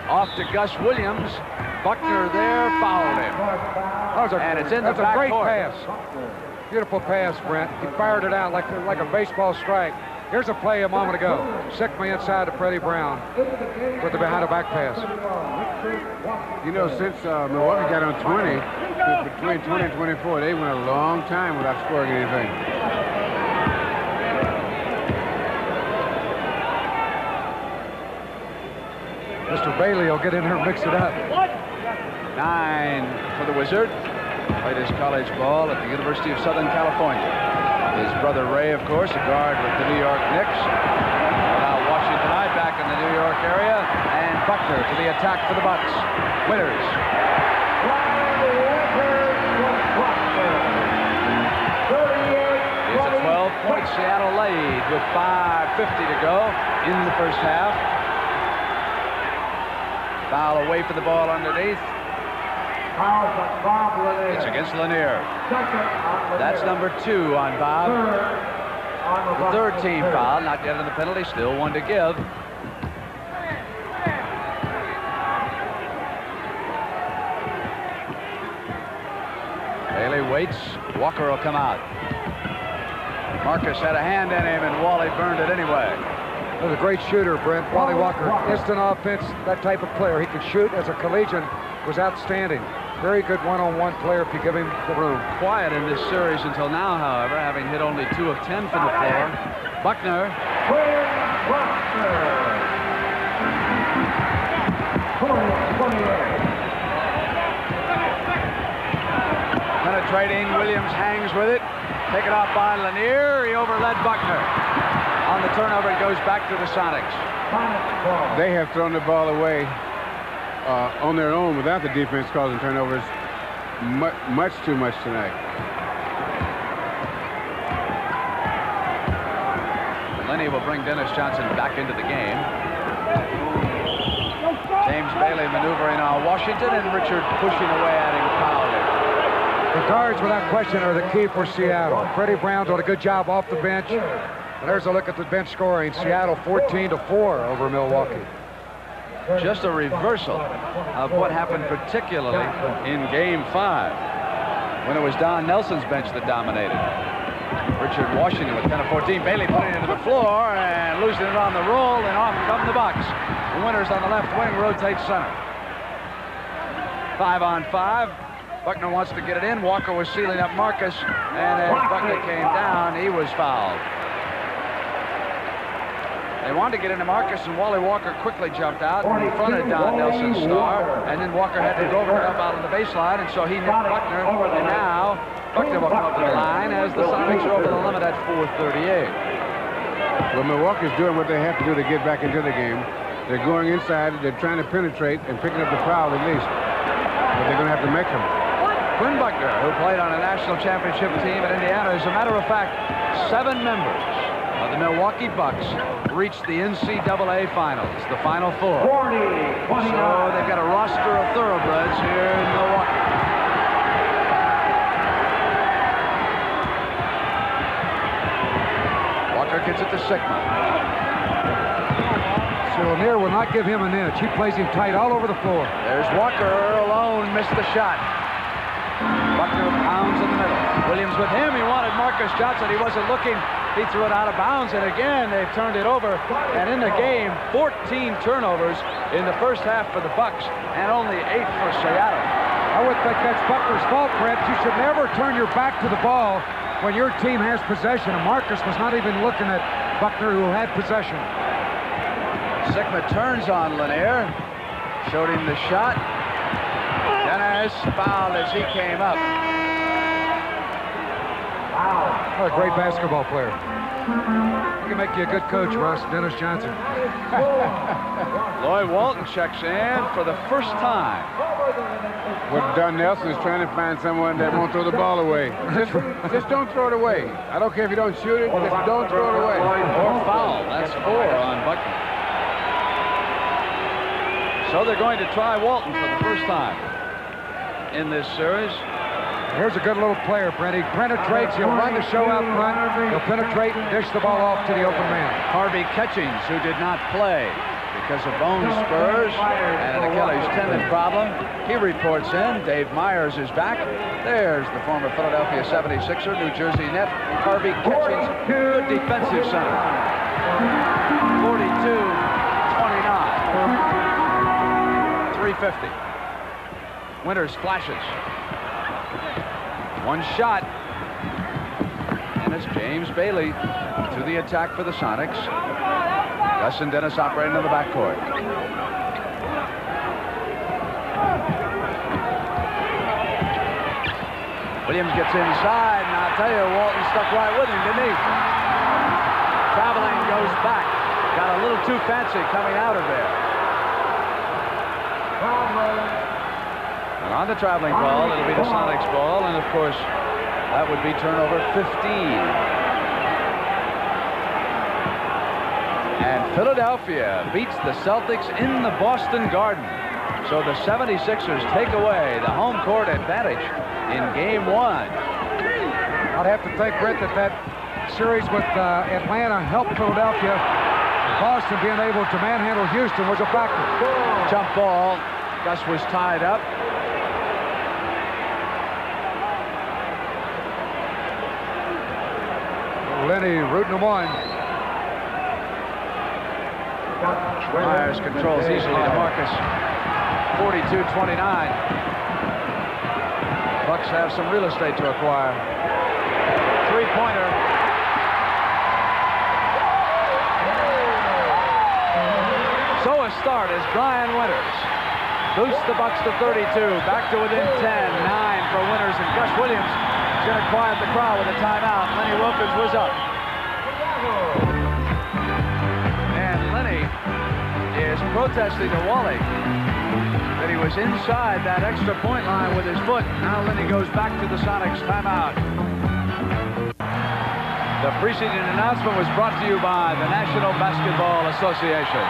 off to Gus Williams. Buckner there, fouled him. And it's in the back great court. Pass. Beautiful pass, Brent. He fired it out like a baseball strike. Here's a play a moment ago. Sigma inside to Freddie Brown with the behind-the-back pass. You know, since Milwaukee got on 20, between 20 and 24, they went a long time without scoring anything. Mr. Bailey will get in here and mix it up. 9 for the Wizard. Played his college ball at the University of Southern California. His brother Ray, of course, a guard with the New York Knicks. Now Washington tonight, back in the New York area. And Buckner to the attack for the Bucks. Winners. It's a 12-point Seattle lead with 5:50 to go in the first half. Foul away for the ball underneath. It's against Lanier. That's number 2 on Bob. The third team foul, not yet in the penalty, still one to give. Bailey waits. Walker will come out. Marcus had a hand in him, and Wally burned it anyway. He was a great shooter, Brent. Wally Walker, instant offense, that type of player. He could shoot as a collegian, was outstanding. Very good one-on-one player if you give him the room. Quiet in this series until now, however, having hit only 2 of 10 from the floor. Buckner. Penetrating, Williams hangs with it. Taken off by Lanier. He overled Buckner. On the turnover, it goes back to the Sonics. They have thrown the ball away on their own without the defense causing turnovers much too much tonight. Lenny will bring Dennis Johnson back into the game. James Bailey maneuvering on Washington, and Richard pushing away at him, fouling. The guards, without question, are the key for Seattle. Freddie Brown did a good job off the bench. And there's a look at the bench scoring. Seattle 14-4 over Milwaukee. Just a reversal of what happened particularly in Game 5 when it was Don Nelson's bench that dominated. Richard Washington with 10 of 14. Bailey putting it into the floor and losing it on the roll, and off come the Bucks. The Winters on the left wing rotate center. 5-on-5. Buckner wants to get it in. Walker was sealing up Marcus, and as Buckner came down, he was fouled. They wanted to get into Marcus, and Wally Walker quickly jumped out and fronted Don Nelson's star, and then Walker had to go over and up out on the baseline, and so he nipped Buckner, and now Buckner will come up to the line as the Sonics are over the limit at 4:38. Well, Milwaukee's doing what they have to do to get back into the game. They're going inside, they're trying to penetrate and picking up the foul at least, but they're going to have to make them. Quinn Buckner, who played on a national championship team at Indiana, as a matter of fact, 7 members of the Milwaukee Bucks reached the NCAA Finals, the Final Four. So they've got a roster of thoroughbreds here in Milwaukee. Walker gets it to Sigma. So Lanier will not give him an inch. He plays him tight all over the floor. There's Walker alone, missed the shot. Buckner pounds in the middle. Williams with him. He wanted Marcus Johnson. He wasn't looking. He threw it out of bounds, and again they've turned it over. And in the game, 14 turnovers in the first half for the Bucks, and only 8 for Seattle. I would think that's Buckner's fault, Brett. You should never turn your back to the ball when your team has possession. And Marcus was not even looking at Buckner, who had possession. Sigma turns on Lanier. Showed him the shot. Dennis fouled as he came up. What a great basketball player. He can make you a good coach, Russ. Dennis Johnson. Lloyd Walton checks in for the first time. What Don Nelson is trying to find someone that won't throw the ball away. Just don't throw it away. I don't care if you don't shoot it, just don't throw it away. Or foul. That's 4 on Buckner. So they're going to try Walton for the first time in this series. Here's a good little player, Brent. He penetrates. He'll run the show out front. He'll penetrate and dish the ball off to the open man. Harvey Catchings, who did not play because of bone spurs and an Achilles tendon problem. He reports in. Dave Myers is back. There's the former Philadelphia 76er, New Jersey net, Harvey Catchings, good defensive center. 42-29. 350. Winters flashes. One shot. And it's James Bailey to the attack for the Sonics. Gus and Dennis operating on the backcourt. Williams gets inside, and I'll tell you, Walton stuck right with him, didn't he? Traveling goes back. Got a little too fancy coming out of there. And on the traveling ball, it'll be the Sonics ball, and of course, that would be turnover 15. And Philadelphia beats the Celtics in the Boston Garden. So the 76ers take away the home court advantage in Game 1. I'd have to think, Brett, that series with Atlanta helped Philadelphia. Boston being able to manhandle Houston was a factor. Jump ball. Gus was tied up. Lenny rooting him on. Myers controls easily to Marcus. 42-29. Bucks have some real estate to acquire. Three-pointer. So a start as Brian Winters boosts the Bucks to 32. Back to within 10. 9 for Winters, and Gus Williams is going to quiet the crowd with a timeout. Lenny Wilkins was up. And Lenny is protesting to Wally that he was inside that extra point line with his foot. Now Lenny goes back to the Sonics timeout. The preceding announcement was brought to you by the National Basketball Association.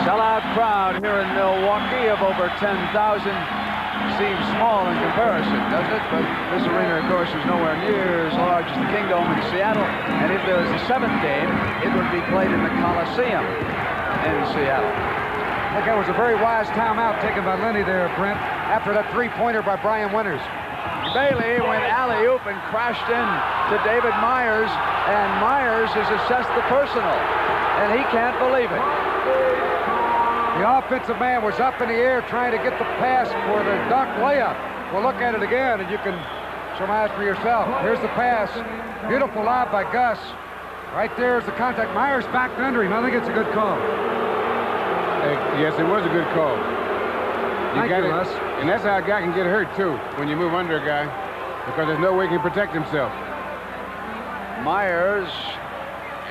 Sellout crowd here in Milwaukee of over 10,000. Seems small in comparison, doesn't it? But this arena, of course, is nowhere near as large as the Kingdome in Seattle. And if there was a 7th game, it would be played in the Coliseum in Seattle. I think that was a very wise timeout taken by Lenny there, Brent, after that three-pointer by Brian Winters. Bailey went alley-oop and crashed in to David Myers, and Myers has assessed the personal, and he can't believe it. The offensive man was up in the air trying to get the pass for the dunk layup. We'll look at it again, and you can surmise for yourself. Here's the pass. Beautiful lob by Gus. Right there is the contact. Myers backed under him. I think it's a good call. Yes, it was a good call. Thank you, Russ. And that's how a guy can get hurt, too, when you move under a guy, because there's no way he can protect himself. Myers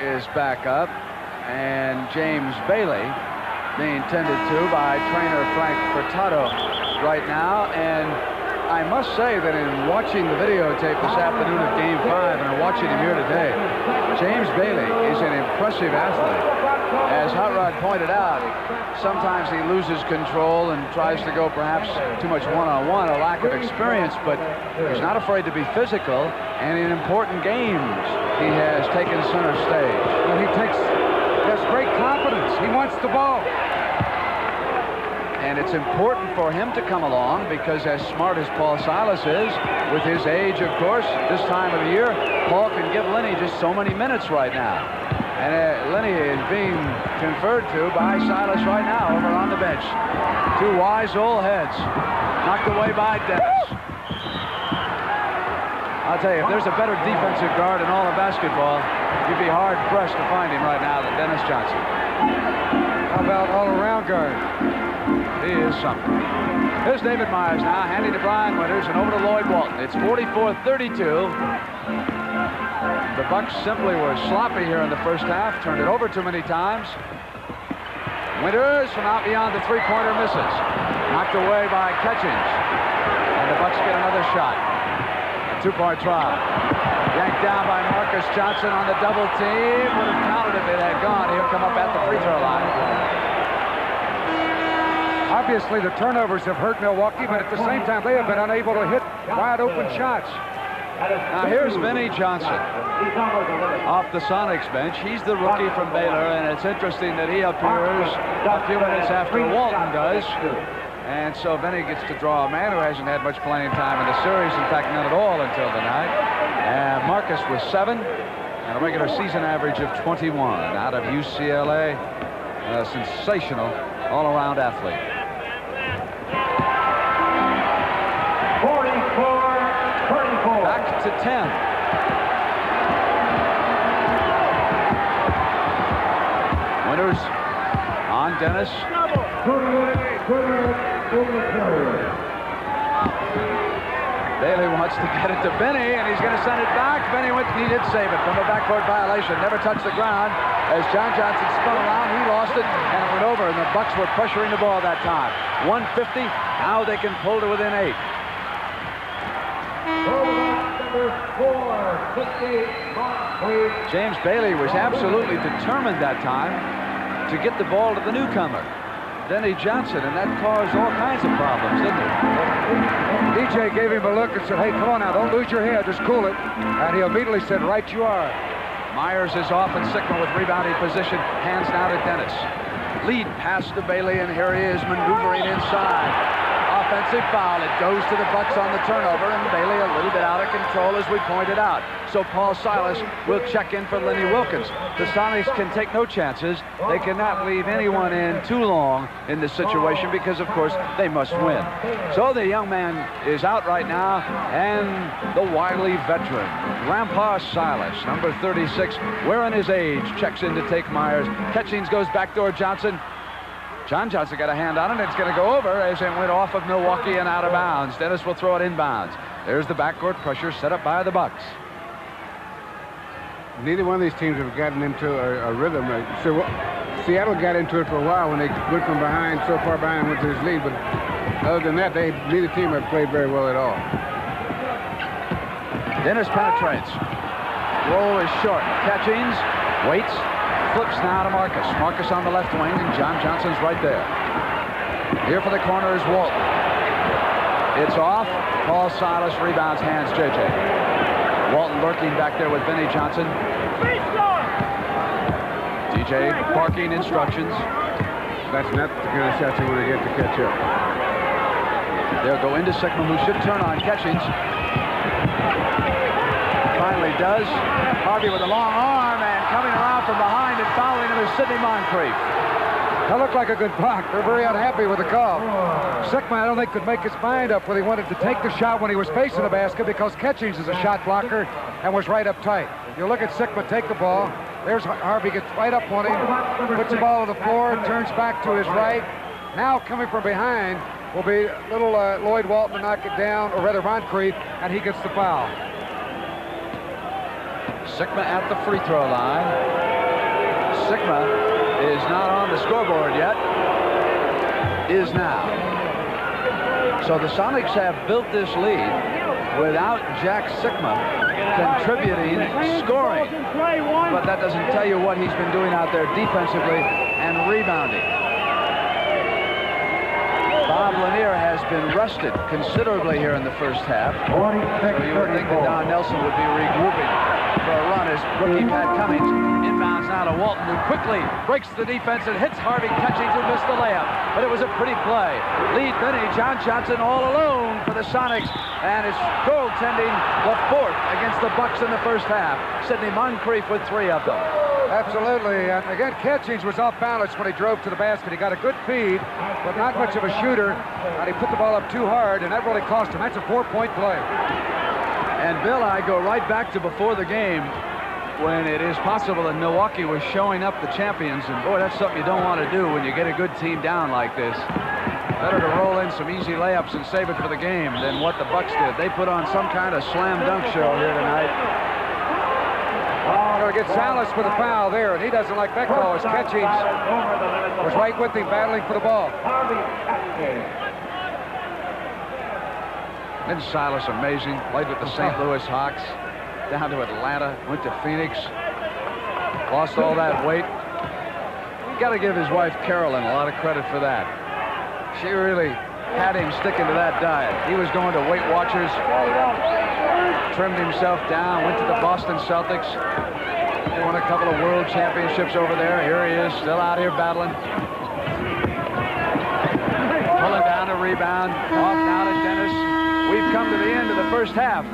is back up, and James Bailey being tended to by trainer Frank Furtado right now. And I must say that in watching the videotape this afternoon of Game 5 and watching him here today, James Bailey is an impressive athlete. As Hot Rod pointed out, sometimes he loses control and tries to go perhaps too much one-on-one, a lack of experience, but he's not afraid to be physical, and in important games he has taken center stage. And he has great confidence. He wants the ball. And it's important for him to come along because, as smart as Paul Silas is, with his age, of course, this time of the year, Paul can give Lenny just so many minutes right now. And Lenny is being conferred to by Silas right now over on the bench. Two wise old heads. Knocked away by Dennis. I'll tell you, if there's a better defensive guard in all of basketball, you'd be hard-pressed to find him right now than Dennis Johnson. How about all-around guard? He is something. Here's David Myers now, handing to Brian Winters and over to Lloyd Walton. It's 44-32. The Bucks simply were sloppy here in the first half, turned it over too many times. Winters from out beyond the three-pointer misses. Knocked away by Catchings. And the Bucks get another shot. A two-point try. Yanked down by Marcus Johnson on the double team. Would have counted if it had gone. He'll come up at the free throw line. Obviously, the turnovers have hurt Milwaukee, but at the same time, they have been unable to hit wide-open shots. Now, here's Vinnie Johnson off the Sonics bench. He's the rookie from Baylor, and it's interesting that he appears a few minutes after Walton does. And so Vinnie gets to draw a man who hasn't had much playing time in the series, in fact, none at all until tonight. And Marcus with 7 and a regular season average of 21 out of UCLA. A sensational all-around athlete. 44-34. Back to 10. Winters on Dennis. Bailey wants to get it to Benny, and he's going to send it back. Benny he did save it from a backcourt violation. Never touched the ground. As John Johnson spun around, he lost it, and it went over, and the Bucks were pressuring the ball that time. 150. Now they can pull to within 8. James Bailey was absolutely determined that time to get the ball to the newcomer. Denny Johnson, and that caused all kinds of problems, didn't it? DJ gave him a look and said, hey, come on now, don't lose your head, just cool it. And he immediately said, right you are. Myers is off and Sickman with rebounding position. Hands now to Dennis. Lead pass to Bailey, and here he is maneuvering inside. Offensive foul. It goes to the Bucks on the turnover, and Bailey a little bit out of control, as we pointed out. So Paul Silas will check in for Lenny Wilkins. The Sonics can take no chances. They cannot leave anyone in too long in this situation because, of course, they must win. So the young man is out right now, and the wily veteran, Grandpa Silas, number 36, wearing his age, checks in to take Myers. Catchings goes backdoor Johnson. John Johnson got a hand on it. It's going to go over as it went off of Milwaukee and out of bounds. Dennis will throw it inbounds. There's the backcourt pressure set up by the Bucks. Neither one of these teams have gotten into a rhythm. So Seattle got into it for a while when they went from behind, so far behind, went to this lead. But other than that, neither team have played very well at all. Dennis penetrates. Roll is short. Catchings waits. Flips now to Marcus. Marcus on the left wing, and John Johnson's right there. Here for the corner is Walton. It's off. Paul Silas rebounds, hands JJ. Walton lurking back there with Benny Johnson. DJ barking instructions. That's not the kind of shot you want to get to catch up. They'll go into Sickman, who should turn on Catchings. Finally does. Harvey with a long arm, and coming around from behind and fouling him is Sidney Moncrief. That looked like a good block. They're very unhappy with the call. Sickman, I don't think, could make his mind up whether he wanted to take the shot when he was facing the basket, because Catchings is a shot blocker and was right up tight. You look at Sickman take the ball. There's Harvey, gets right up on him, puts the ball on the floor, turns back to his right. Now coming from behind will be little Lloyd Walton to knock it down, or rather Moncrief, and he gets the foul. Sickman at the free throw line. Sickman is not on the scoreboard yet. Is now. So the Sonics have built this lead without Jack Sickman contributing scoring. But that doesn't tell you what he's been doing out there defensively and rebounding. Bob Lanier has been rested considerably here in the first half. So you would think that Don Nelson would be regrouping for a run as rookie Pat Cummings inbounds now to Walton, who quickly breaks the defense and hits Harvey Catchings, who missed the layup. But it was a pretty play. Lead Benny, John Johnson all alone for the Sonics, and it's goaltending the fourth against the Bucks in the first half. Sidney Moncrief with 3 of them. Absolutely. And again, Catchings was off balance when he drove to the basket. He got a good feed, but not much of a shooter, and he put the ball up too hard, and that really cost him. That's a 4-point play. And Bill, I go right back to before the game when it is possible that Milwaukee was showing up the champions, and boy, that's something you don't want to do when you get a good team down like this. Better to roll in some easy layups and save it for the game than what the Bucks did. They put on some kind of slam dunk show here tonight. Going to get Salas with a foul there, and he doesn't like that call as Catchings was right with him battling for the ball. And Silas, amazing. Played with the St. Louis Hawks, down to Atlanta, went to Phoenix, lost all that weight. You got to give his wife Carolyn a lot of credit for that. She really had him sticking to that diet. He was going to Weight Watchers, trimmed himself down, went to the Boston Celtics. They won a couple of world championships over there. Here he is, still out here battling. Pulling down a rebound. Off now to Dennis. We've come to the end of the first half.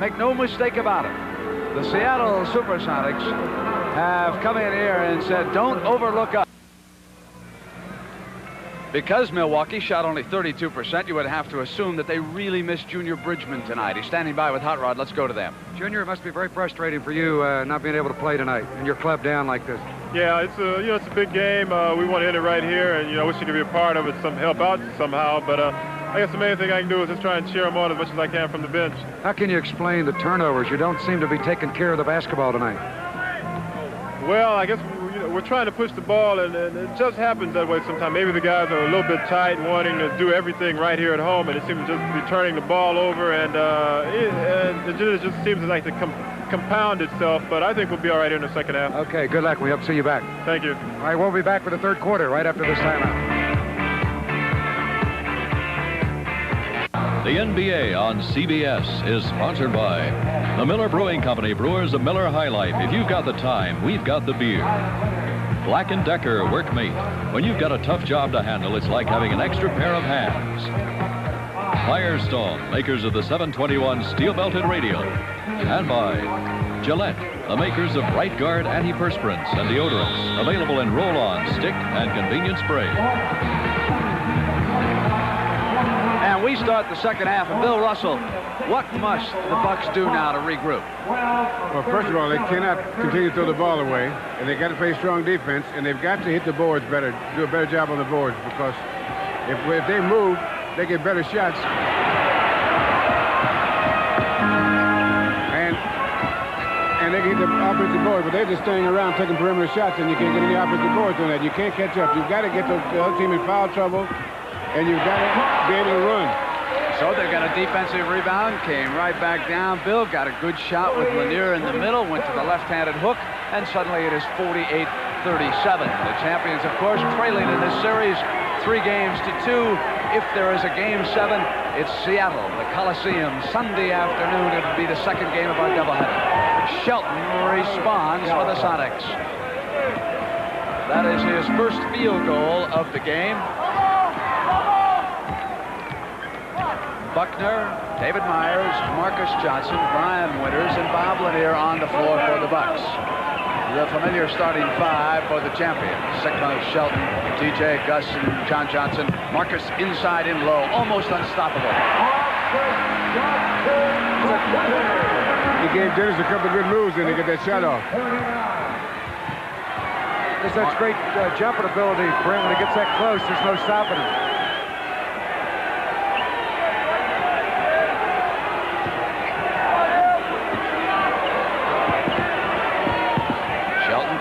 Make no mistake about it. The Seattle SuperSonics have come in here and said, don't overlook us. Because Milwaukee shot only 32%, you would have to assume that they really missed Junior Bridgman tonight. He's standing by with Hot Rod. Let's go to them. Junior, it must be very frustrating for you not being able to play tonight and your club down like this. Yeah, it's a big game. We want to end it right here, and I wish you could be a part of it, help out somehow. But I guess the main thing I can do is just try and cheer them on as much as I can from the bench. How can you explain the turnovers? You don't seem to be taking care of the basketball tonight. Well, I guess we're trying to push the ball, and it just happens that way sometimes. Maybe the guys are a little bit tight, wanting to do everything right here at home, and it seems to just be turning the ball over, and it just seems like to compound itself. But I think we'll be all right in the second half. Okay, good luck. We hope to see you back. Thank you. All right, we'll be back for the third quarter right after this timeout. The NBA on CBS is sponsored by the Miller Brewing Company, brewers of Miller High Life. If you've got the time, we've got the beer. Black & Decker Workmate. When you've got a tough job to handle, it's like having an extra pair of hands. Firestone, makers of the 721 steel-belted radio. And by Gillette, the makers of Right Guard antiperspirants and deodorants, available in roll-on, stick, and convenient spray. And we start the second half. And Bill Russell, what must the Bucks do now to regroup? Well, first of all, they cannot continue to throw the ball away, and they got to play strong defense, and they've got to hit the boards better, do a better job on the boards, because if they move, they get better shots. And they can hit the offensive board, but they're just staying around taking perimeter shots, and you can't get any offensive boards on that. You can't catch up. You've got to get the other team in foul trouble, and you've got to be able to run. So they got a defensive rebound, came right back down. Bill got a good shot with Lanier in the middle, went to the left-handed hook, and suddenly it is 48-37. The champions, of course, trailing in this series 3-2. If there is a Game 7, it's Seattle, the Coliseum, Sunday afternoon. It'll be the second game of our doubleheader. Shelton responds for the Sonics. That is his first field goal of the game. Buckner, David Myers, Marcus Johnson, Brian Winters, and Bob Lanier on the floor for the Bucks. The familiar starting five for the champions. Sigma, Shelton, TJ, Gus, and John Johnson. Marcus inside in low, almost unstoppable. He gave Dennis a couple of good moves and to get that shot off. There's such great jumping ability, Brent. When he gets that close, there's no stopping him.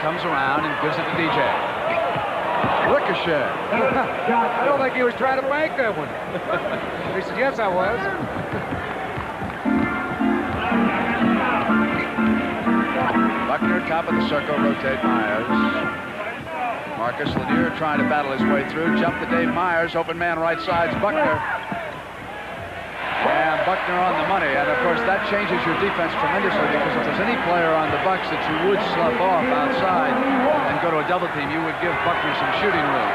Comes around and gives it to DJ. Ricochet. I don't think he was trying to bank that one. He said, yes, I was. Buckner, top of the circle, rotate Myers. Marcus Lanier trying to battle his way through. Jump to Dave Myers. Open man right side's Buckner. And Buckner on the money. And, of course, that changes your defense tremendously, because if there's any player on the Bucks that you would slough off outside and go to a double team, you would give Buckner some shooting room.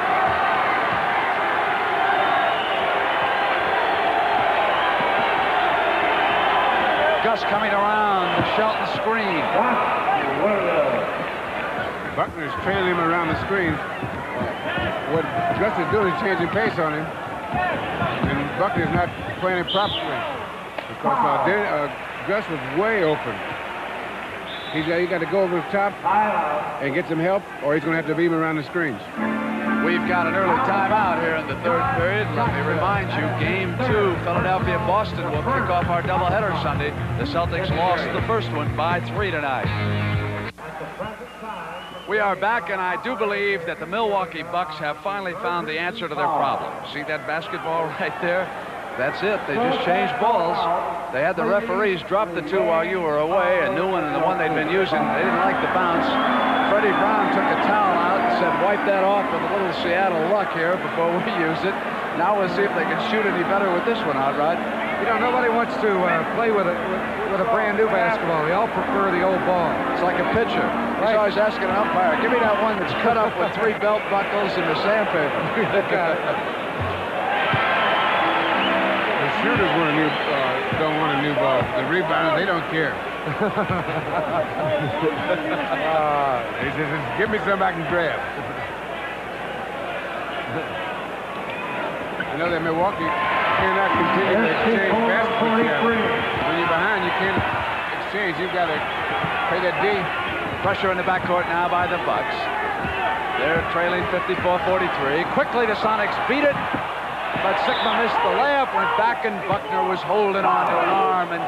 Gus coming around the Shelton screen. Buckner's trailing him around the screen. What Gus is doing is changing pace on him. And Buckner's not playing it properly, because Gus was way open. He's got to go over the top and get some help, or he's going to have to beam around the screens. We've got an early timeout here in the third period. Let me remind you, Game 2, Philadelphia-Boston will kick off our doubleheader Sunday. The Celtics lost the first one by 3 tonight. We are back, and I do believe that the Milwaukee Bucks have finally found the answer to their problem. See that basketball right there? That's it. They just changed balls. They had the referees drop the two while you were away, a new one and the one they'd been using. They didn't like the bounce. Freddie Brown took a towel out and said, wipe that off with a little Seattle luck here before we use it. Now we'll see if they can shoot any better with this one, Hot Rod. You know, nobody wants to play with a brand new basketball. They all prefer the old ball. It's like a pitcher. He's always asking an umpire, give me that one that's cut up with 3 belt buckles and the sandpaper. The shooters don't want a new ball. The rebounders, they don't care. He says, give me something I can grab. I know that Milwaukee cannot continue to exchange basketball. When you're behind, you can't exchange. You've got to play that D. Pressure in the backcourt now by the Bucks. They're trailing 54-43. Quickly, the Sonics beat it, but Sigma missed the layup, went back, and Buckner was holding on to an arm, and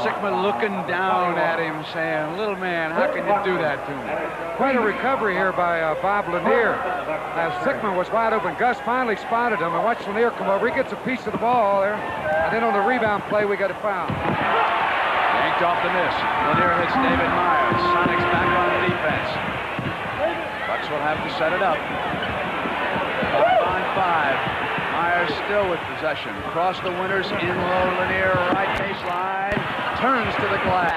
Sigma looking down at him, saying, little man, how can you do that to me? Quite a recovery here by Bob Lanier. Now, Sigma was wide open. Gus finally spotted him, and watched Lanier come over. He gets a piece of the ball there, and then on the rebound play, we got a foul. Yanked off the miss. Lanier hits David Myers. Sonics back on defense. Bucks will have to set it up. 5-on-5. Myers still with possession. Across the Winters, in low, Lanier, right baseline, turns to the glass.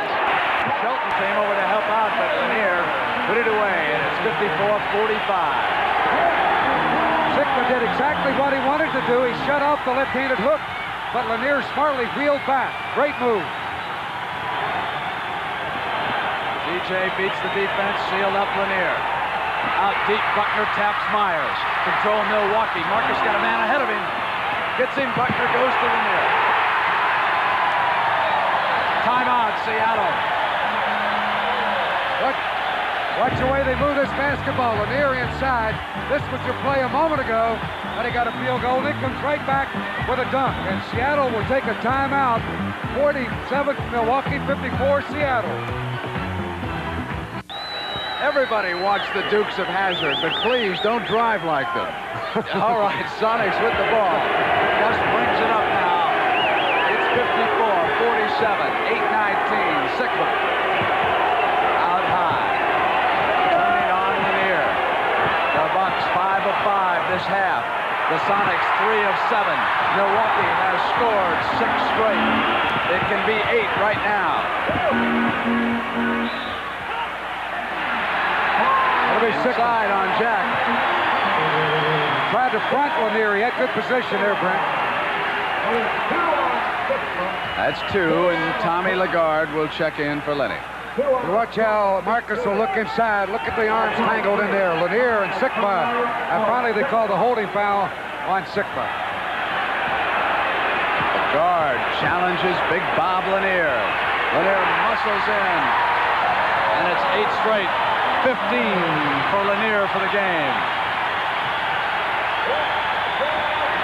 Shelton came over to help out, but Lanier put it away, and it's 54-45. Sikma did exactly what he wanted to do. He shut off the left-handed hook, but Lanier smartly wheeled back. Great move. DJ beats the defense, sealed up Lanier. Out deep, Buckner taps Myers. Control Milwaukee. Marcus got a man ahead of him. Gets him, Buckner goes to Lanier. Timeout, Seattle. Watch the way they move this basketball. Lanier inside. This was your play a moment ago, but he got a field goal. And it comes right back with a dunk. And Seattle will take a timeout. 47 Milwaukee, 54 Seattle. Everybody watch the Dukes of Hazzard, but please don't drive like them. All right, Sonics with the ball. Gus brings it up now. It's 54-47, 8-19, Sikma. Out high. Turning on Lanier. The Bucks 5 of 5 this half. The Sonics 3 of 7. Milwaukee has scored 6 straight. It can be 8 right now. Inside on Jack. Tried to front Lanier. He had good position there, Brent. That's 2, and Tommy Lagarde will check in for Lenny. You watch how Marcus will look inside. Look at the arms tangled in there. Lanier and Sikma. And finally they called the holding foul on Sikma. Lagarde challenges Big Bob Lanier. Lanier muscles in. And it's 8 straight. 15 for Lanier for the game.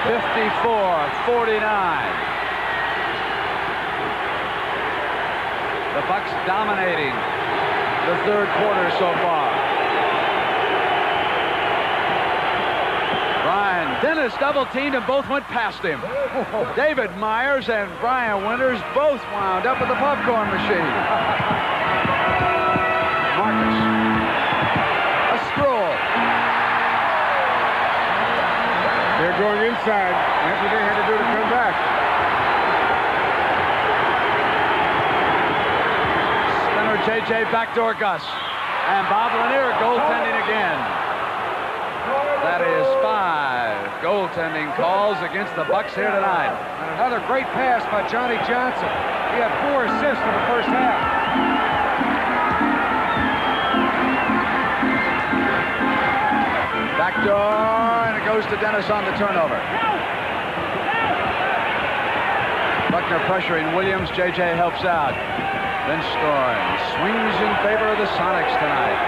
54-49. The Bucks dominating the third quarter so far. Brian Dennis double-teamed and both went past him. David Myers and Brian Winters both wound up with the popcorn machine. Marcus. Stroll. They're going inside. That's what they had to do to come back. Spinner JJ backdoor Gus. And Bob Lanier goaltending again. That is 5 goaltending calls against the Bucks here tonight. And another great pass by Johnny Johnson. He had 4 assists in the first half. Backdoor, and it goes to Dennis on the turnover. Buckner pressuring Williams. JJ helps out. Then scoring. Swings in favor of the Sonics tonight.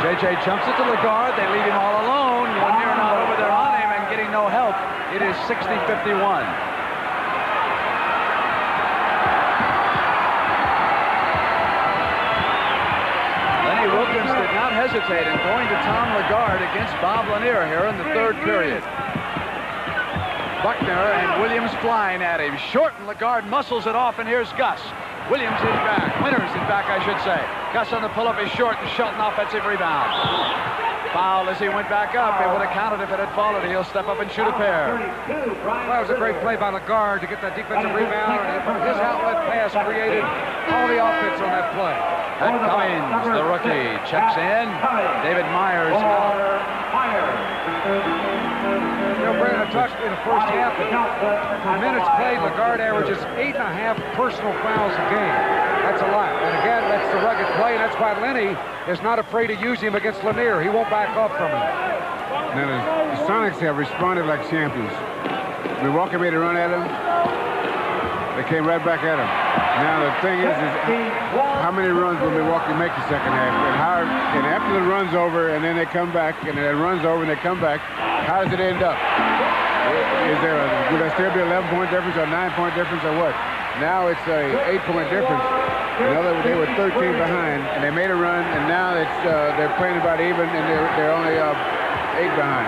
JJ jumps it to Lagarde. They leave him all alone. Lanier not over there on him and getting no help. It is 60-51. Wilkins did not hesitate in going to Tom Lagarde against Bob Lanier here in the third period. Buckner and Williams flying at him. Short, and Lagarde muscles it off, and here's Gus. Williams is back. Winters is back, I should say. Gus on the pull-up is short, and Shelton offensive rebound. Foul as he went back up. It would have counted if it had fallen. He'll step up and shoot a pair. Well, that was a great play by Lagarde to get that defensive rebound. His outlet pass created all the offense on that play. Pat Cummings, the rookie, checks in. David Myers out. You know, Brandon, I talked in the first half. For minutes played, Lagarde averages 8.5 personal fouls a game. That's a lot. And again, that's the rugged play, and that's why Lenny is not afraid to use him against Lanier. He won't back off from him. Now, the Sonics have responded like champions. Milwaukee made a run at him. They came right back at him. Now, the thing is how many runs will Milwaukee make the second half? And after the run's over, and then they come back, and then it runs over, and they come back, how does it end up? Will there still be an 11-point difference or a 9-point difference or what? Now it's a 8-point difference. In other words, they were 13 behind, and they made a run, and now it's they're playing about even, and they're only 8 behind.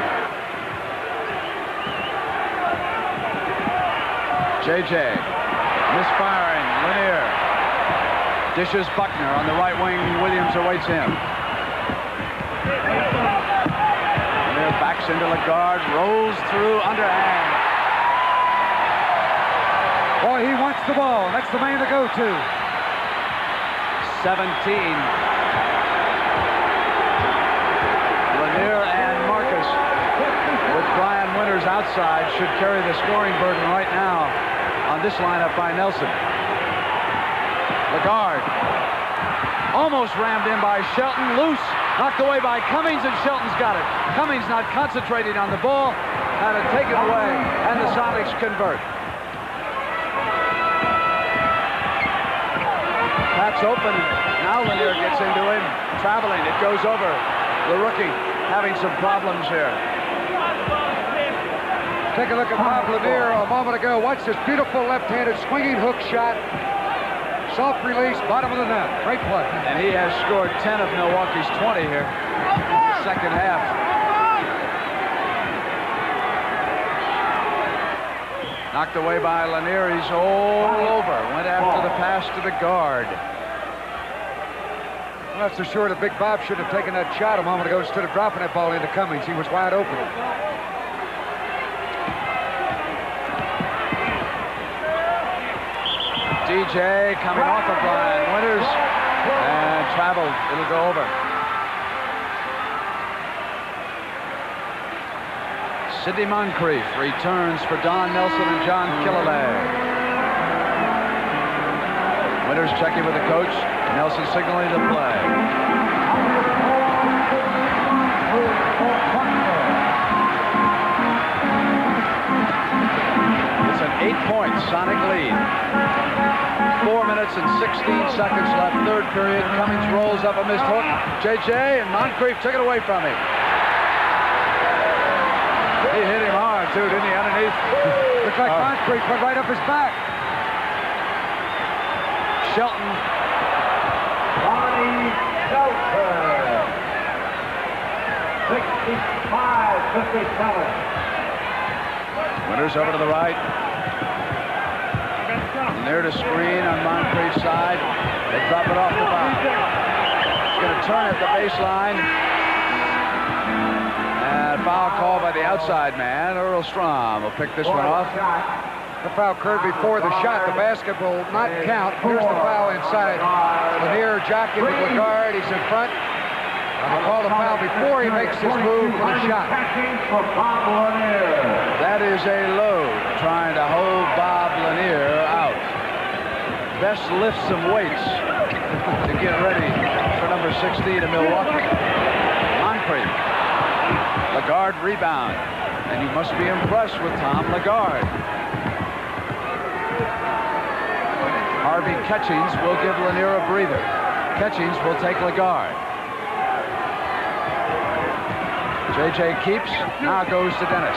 JJ misfiring. Lanier dishes Buckner on the right wing. Williams awaits him. Backs into Lagarde, rolls through underhand. Boy, he wants the ball. That's the man to go to. 17. Lanier and Marcus, with Brian Winters outside, should carry the scoring burden right now on this lineup by Nelson. Lagarde almost rammed in by Shelton. Loose, knocked away by Cummings, and Shelton's got it. Cummings not concentrating on the ball, had it taken away, and the Sonics convert. Pat's open. Now Lanier gets into him. Traveling. It goes over. The rookie having some problems here. Take a look at Bob Lanier a moment ago. Watch this beautiful left-handed swinging hook shot. Soft release, bottom of the net. Great play. And he has scored 10 of Milwaukee's 20 here in the second half. Knocked away by Lanier. He's all over. Went after the pass to the guard. I'm not so sure that Big Bob should have taken that shot a moment ago instead of dropping that ball into Cummings. He was wide open. DJ coming off of Brian Winters and traveled. It'll go over. Sidney Moncrief returns for Don Nelson and John Killalay. Winters checking with the coach. Nelson signaling the play. It's an 8-point Sonic lead. 4 minutes and 16 seconds left, third period. Cummings rolls up a missed hook. JJ and Moncrief took it away from him. He hit him hard, too, didn't he, underneath? Looks like Moncrief went right up his back. Shelton. Ronnie Shelton. 65-57. Winters over to the right. There to screen on Moncrief's side. They drop it off the box. He's going to turn at the baseline. And foul call by the outside man. Earl Strom will pick this one off. The foul occurred before the shot. The basket will not count. Here's the foul inside. Lanier jockeying with Lagarde. He's in front. I'll call the foul before he makes his move for the shot. That is a load, trying to hold Bob Lanier out. Best lift some weights to get ready for number 16 of Milwaukee. Moncrief. Lagarde rebound. And you must be impressed with Tom Lagarde. Harvey Catchings will give Lanier a breather. Catchings will take Lagarde. JJ keeps, now goes to Dennis.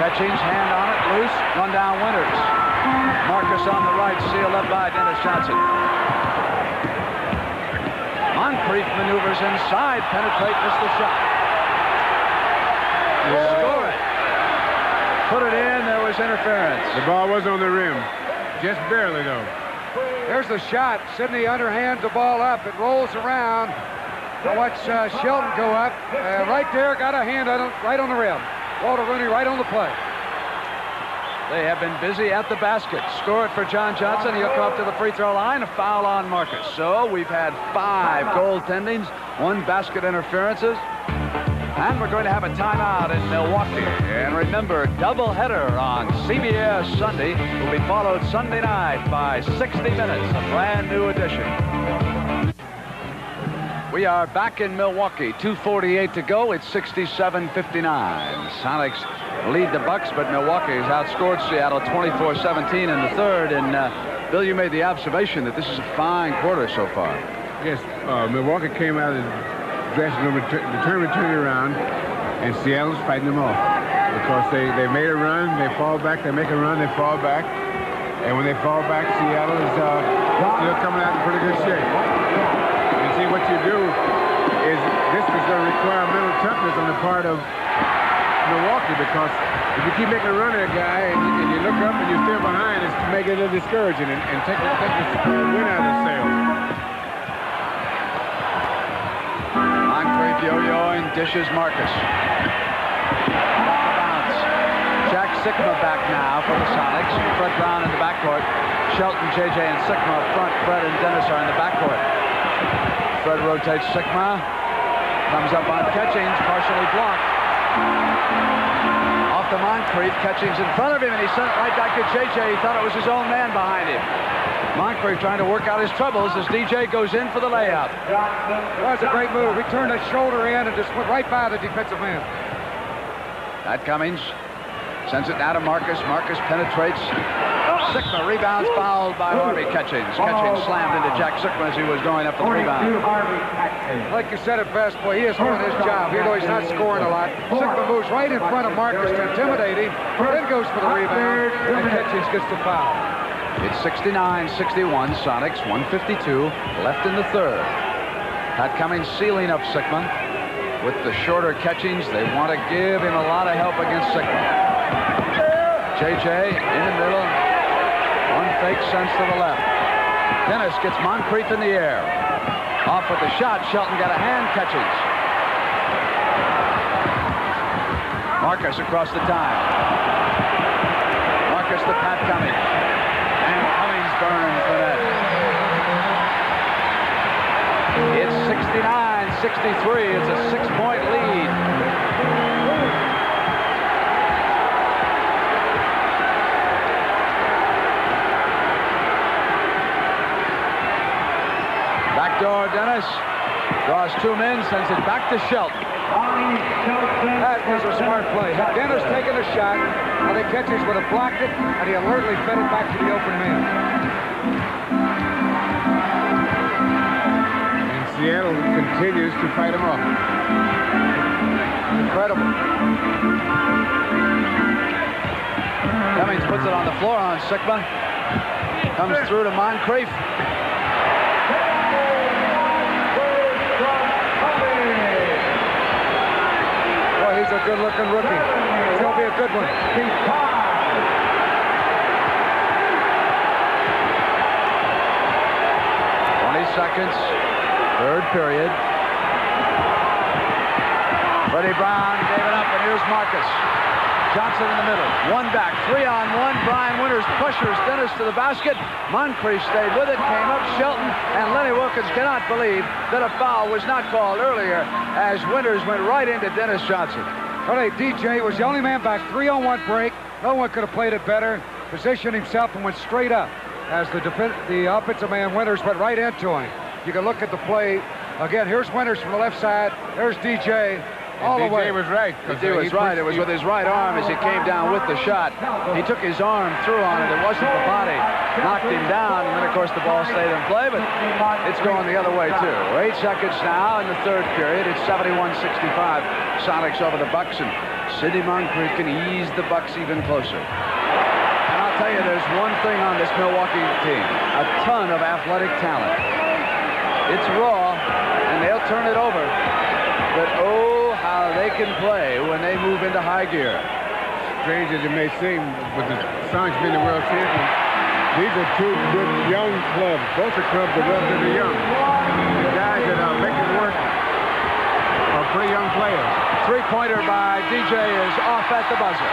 Catchings, hand on it, loose, run down Winters. Marcus on the right, sealed up by Dennis Johnson. Moncrief maneuvers inside, penetrate, missed the shot. Score it. Put it in, there was interference. The ball was on the rim. Just barely, though. There's the shot. Sidney underhands the ball up. It rolls around. Now watch Shelton go up. Right there, got a hand on it, right on the rim. Walter Rooney right on the play. They have been busy at the basket. Score it for John Johnson. He'll come up to the free throw line. A foul on Marcus. So we've had 5 goaltendings, 1 basket interferences. And we're going to have a timeout in Milwaukee. And remember, doubleheader on CBS Sunday will be followed Sunday night by 60 Minutes, a brand new edition. We are back in Milwaukee. 2:48 to go. It's 67-59. Sonics lead the Bucks, but Milwaukee has outscored Seattle 24-17 in the third. And Bill, you made the observation that this is a fine quarter so far. Yes, Milwaukee came out of the dressing room determined to turn it around, and Seattle's fighting them off because they made a run, they fall back, they make a run, they fall back, and when they fall back, Seattle is still coming out in pretty good shape. And see, what you do is this is going to require mental toughness on the part of Milwaukee, because if you keep making a run at a guy and you look up and you're still behind, it's to make it a little discouraging and take the win out of the sale. Moncrief Moncrief yo-yoing, dishes Marcus. Bounce. Jack Sikma back now for the Sonics. Fred Brown in the backcourt. Shelton, JJ, and Sikma up front. Fred and Dennis are in the backcourt. Fred rotates Sikma. Comes up on Catchings, partially blocked. Off to Moncrief. Catchings in front of him, and he sent it right back to JJ. He thought it was his own man behind him. Moncrief trying to work out his troubles as DJ goes in for the layup. That's a great move. He turned that shoulder in and just went right by the defensive man. Pat Cummings sends it now to Marcus. Marcus penetrates. Sikma rebounds, fouled by Harvey Catchings. Catchings slammed into Jack Sikma as he was going up for the rebound. Like you said it best, boy, he is doing his job. Even though he's not scoring a lot, Sikma moves right in front of Marcus to intimidate him, then goes for the rebound, and Catchings gets the foul. It's 69-61, Sonics, 1:52 left in the third. Pat Cummings sealing up Sikma. With the shorter Catchings, they want to give him a lot of help against Sikma. JJ in the middle. One fake sense to the left. Dennis gets Moncrief in the air. Off with the shot. Shelton got a hand. Catchings. Marcus across the tile. Marcus to Pat Cummings. And Cummings burns the net. It's 69-63. It's a 6-point lead. Backdoor Dennis draws two men, sends it back to Shelton. That was a smart play. Had Dennis taken a shot, I think Catchings would have blocked it, and he alertly fed it back to the open man. And Seattle continues to fight him off. Incredible. Cummings puts it on the floor on Sikma. Comes through to Moncrief. He's a good-looking rookie. It's going to be a good one. 20 seconds. Third period. Freddie Brown gave it up, and here's Marcus. Johnson in the middle. One back. 3-on-1. Brian Winters pressures Dennis to the basket. Moncrief stayed with it, came up. Shelton and Lenny Wilkins cannot believe that a foul was not called earlier as Winters went right into Dennis Johnson. All right, DJ was the only man back. 3-on-1 break. No one could have played it better. Positioned himself and went straight up as the offensive man Winters went right into him. You can look at the play. Again, here's Winters from the left side. There's DJ. All the way. DJ was right. He was right. It was with his right arm as he came down with the shot. He took his arm through on it. It wasn't the body. Knocked him down, and then, of course, the ball stayed in play, but it's going the other way, too. 8 seconds now in the third period. It's 71-65. Sonics over the Bucks, and Sidney Moncrief can ease the Bucks even closer. And I'll tell you, there's one thing on this Milwaukee team. A ton of athletic talent. It's raw, and they'll turn it over. But, oh, how they can play when they move into high gear. Strange as it may seem, with the Sonics being the world champions, these are two good young clubs. Both the clubs are relatively young. The guys that are making work are pretty young players. Three-pointer by DJ is off at the buzzer.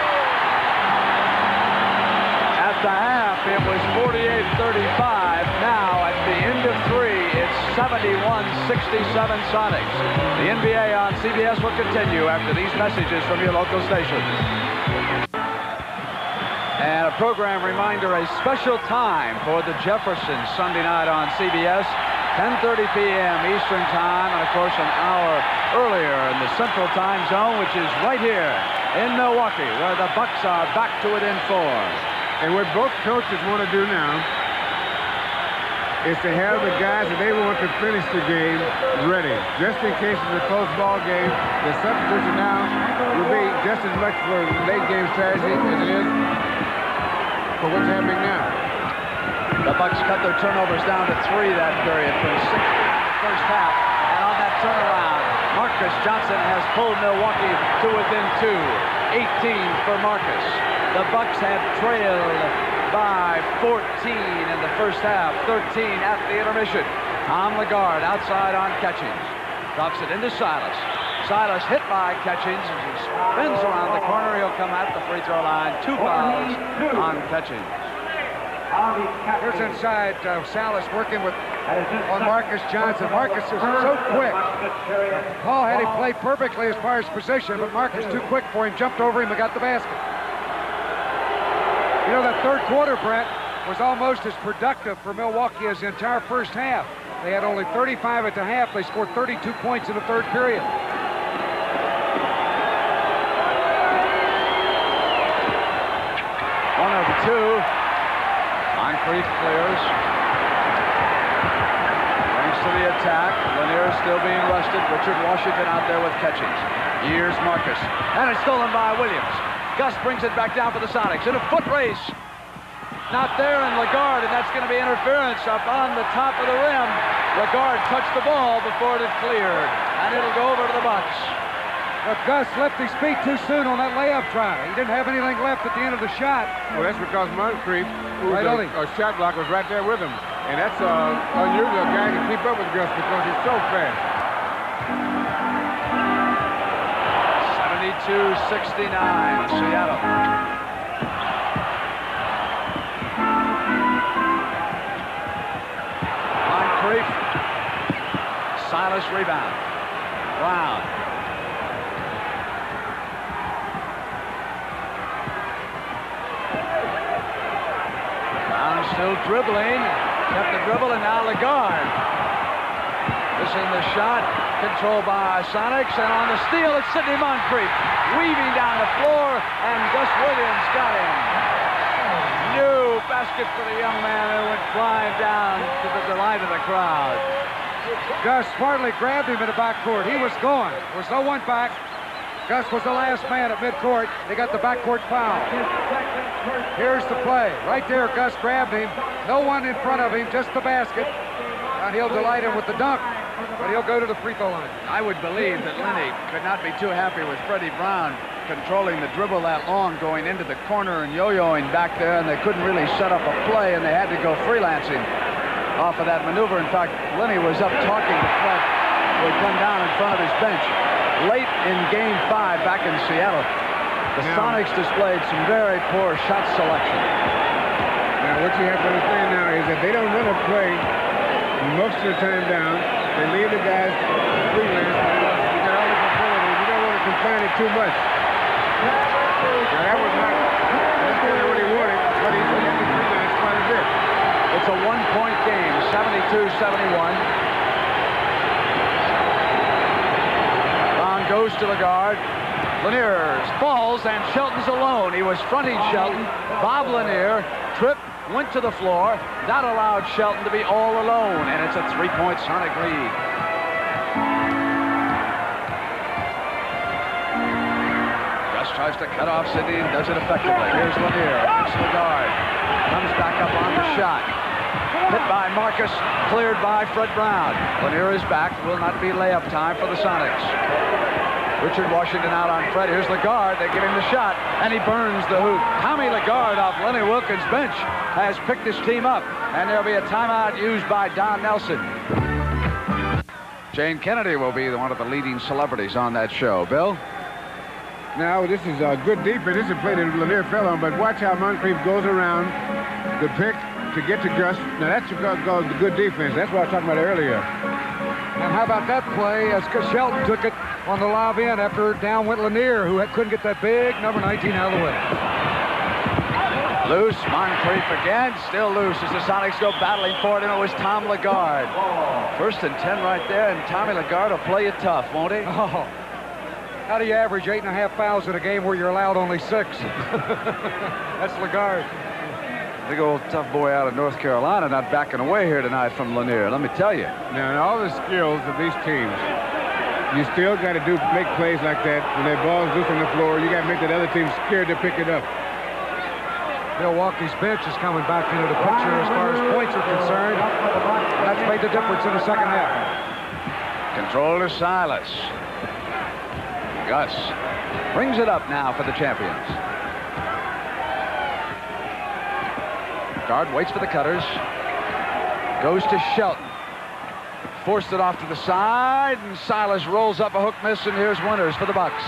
At the half, it was 48-35. Now, at the end of three, it's 71-67 Sonics. The NBA on CBS will continue after these messages from your local stations. And a program reminder, a special time for the Jeffersons Sunday night on CBS, 10:30 p.m. Eastern Time, and of course an hour earlier in the Central Time Zone, which is right here in Milwaukee, where the Bucks are back to within 4. And what both coaches want to do now is to have the guys that they want to finish the game ready. Just in case it's a close ball game, the substitution now will be just as much for late game strategy as it is for what's happening now. The Bucks cut their turnovers down to 3 that period from 6 in the first half. And on that turnaround, Marcus Johnson has pulled Milwaukee to within 2. 18 for Marcus. The Bucks had trailed by 14 in the first half, 13 at the intermission. Tom Lagarde outside on Catchings. Drops it into Silas. Silas hit by Catchings as he spins around the corner. He'll come at the free throw line. 2 fouls on Catchings. Here's inside Silas working on Marcus Johnson. Marcus is so quick. Paul had him play perfectly as far as position, but Marcus too quick for him, jumped over him and got the basket. You know, that third quarter, Brent, was almost as productive for Milwaukee as the entire first half. They had only 35 at the half. They scored 32 points in the third period. One of the 2. Moncrief clears. Brings to the attack. Lanier is still being rushed. Richard Washington out there with Catchings. Here's Marcus. And it's stolen by Williams. Gus brings it back down for the Sonics in a foot race. Not there in Lagarde, and that's going to be interference up on the top of the rim. Lagarde touched the ball before it had cleared, and it'll go over to the Bucks. But Gus left his feet too soon on that layup try. He didn't have anything left at the end of the shot. Well, that's because Moncrief, who's right a shot block, was right there with him. And that's unusual. A guy can keep up with Gus because he's so fast. 72-69, Seattle. Moncrief. Silas rebound. Brown. Brown still dribbling. Kept the dribble, and now Lagarde. Missing the shot. Controlled by Sonics, and on the steal, it's Sidney Moncrief. Weaving down the floor, and Gus Williams got him. New basket for the young man who went flying down to the delight of the crowd. Gus smartly grabbed him in the backcourt. He was going. There was no one back. Gus was the last man at midcourt. They got the backcourt foul. Here's the play. Right there, Gus grabbed him. No one in front of him, just the basket. And he'll delight him with the dunk. But he'll go to the free throw line. I would believe that Lenny could not be too happy with Freddie Brown controlling the dribble that long, going into the corner and yo-yoing back there, and they couldn't really set up a play, and they had to go freelancing off of that maneuver. In fact, Lenny was up talking to Fred who had come down in front of his bench. Late in Game 5 back in Seattle, the Sonics displayed some very poor shot selection. Now, what you have to understand now is that they don't run a play most of the time down. They leave the guys freelance. You got all the facility. You don't want to confine it too much. Now, that was not necessarily what he wanted, but he had to freelance quite a bit. It's a one-point game, 72-71. Brown goes to Lagarde. Lanier falls, and Shelton's alone. He was fronting Shelton. Bob Lanier tripped, went to the floor. That allowed Shelton to be all alone, and it's a 3-point Sonic lead. Gus tries to cut off Sidney and does it effectively. Here's Lanier against Lagarde. Comes back up on the shot. Hit by Marcus, cleared by Fred Brown. Lanier is back. Will not be layup time for the Sonics. Richard Washington out on Fred. Here's Lagarde. They give him the shot, and he burns the hoop. Tommy Lagarde off Lenny Wilkins' bench has picked his team up, and there'll be a timeout used by Don Nelson. Jane Kennedy will be one of the leading celebrities on that show. Bill? Now, this is a good defense. This is a play that Lanier fell on, but watch how Moncrief goes around. Good pick to get to Gus. Now, that's because of the good defense. That's what I was talking about earlier. And how about that play as Shelton took it on the lob in after down went Lanier, who couldn't get that big number 19 out of the way. Loose, Moncrief again, still loose as the Sonics go battling for it, and it was Tom Lagarde. 1st and 10 right there, and Tommy Lagarde will play it tough, won't he? Oh. How do you average 8.5 fouls in a game where you're allowed only 6? That's Lagarde. Big old tough boy out of North Carolina not backing away here tonight from Lanier, let me tell you. Now, in all the skills of these teams, you still got to make plays like that. When that ball's loose on the floor, you got to make that other team scared to pick it up. Milwaukee's bench is coming back into the picture as far as points are concerned. That's made the difference in the second half. Control to Silas. Gus brings it up now for the champions. Guard waits for the cutters. Goes to Shelton. forced it off to the side, and Silas rolls up a hook miss, and here's Winters for the Bucks.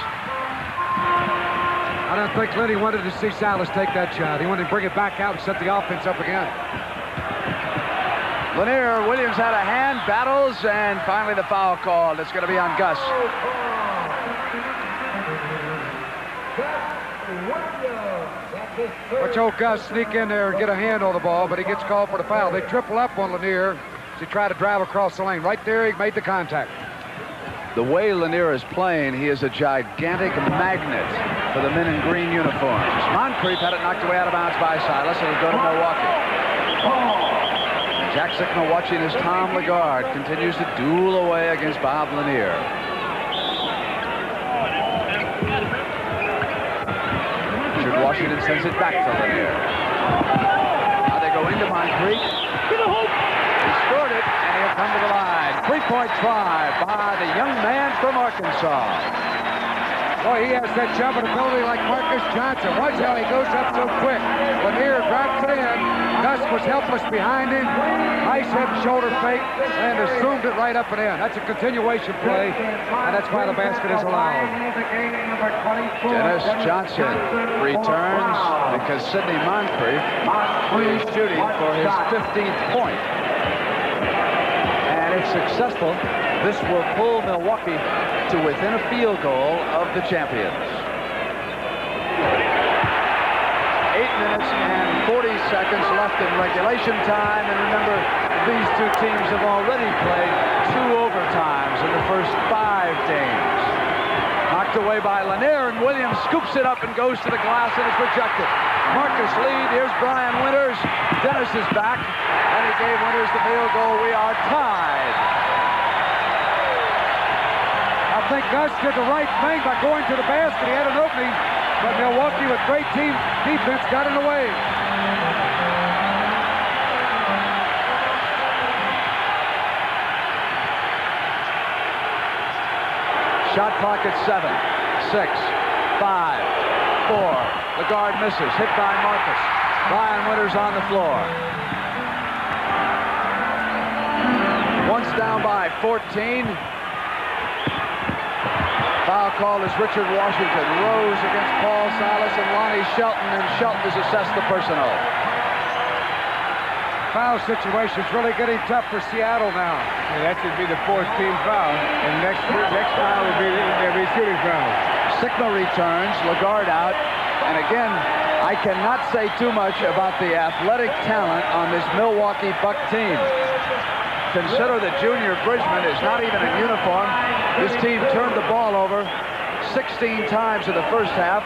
I don't think Lenny wanted to see Silas take that shot. He wanted to bring it back out and set the offense up again. Lanier, Williams had a hand, battles, and finally the foul called. It's going to be on Gus. Watch old Gus sneak in there and get a hand on the ball, but he gets called for the foul. They triple up on Lanier as he tried to drive across the lane. Right there, he made the contact. The way Lanier is playing, he is a gigantic magnet for the men in green uniforms. Moncrief had it knocked away out of bounds by Silas, and it'll go to Milwaukee. Jack Sickma, watching as Tom Lagarde continues to duel away against Bob Lanier. Richard Washington sends it back to Lanier. Now they go into Moncrief. He scored it, and he'll come to the line. Three-point try by the young man from Arkansas. Boy, he has that jumping ability like Marcus Johnson. Watch how he goes up so quick. Lanier drops it in. Gus was helpless behind him. Nice head and shoulder fake, and assumed it right up and in. That's a continuation play, and that's why the basket is allowed. Dennis Johnson returns because Sidney Moncrief is shooting for his 15th point. And if successful, this will pull Milwaukee to within a field goal of the champions. 8 minutes and 40 seconds left in regulation time. And remember, these two teams have already played 2 overtimes in the first 5 games. Knocked away by Lanier, and Williams scoops it up and goes to the glass, and it's rejected. Marcus lead. Here's Brian Winters. Dennis is back, and he gave Winters the field goal. We are tied. I think Gus did the right thing by going to the basket. He had an opening, but Milwaukee with great team defense got in the way. Shot clock at 7, 6, 5, 4. Lagarde misses. Hit by Marcus. Brian Winters on the floor. Once down by 14. Foul call is Richard Washington. Rose against Paul Silas and Lonnie Shelton, and Shelton is assessed the personal. Foul situation's really getting tough for Seattle now. Yeah, that should be the 4th team foul, and next foul will be the shooting foul. Sigma returns, Lagarde out, and again, I cannot say too much about the athletic talent on this Milwaukee Buck team. Consider that Junior Bridgman is not even in uniform. This team turned the ball over 16 times in the first half,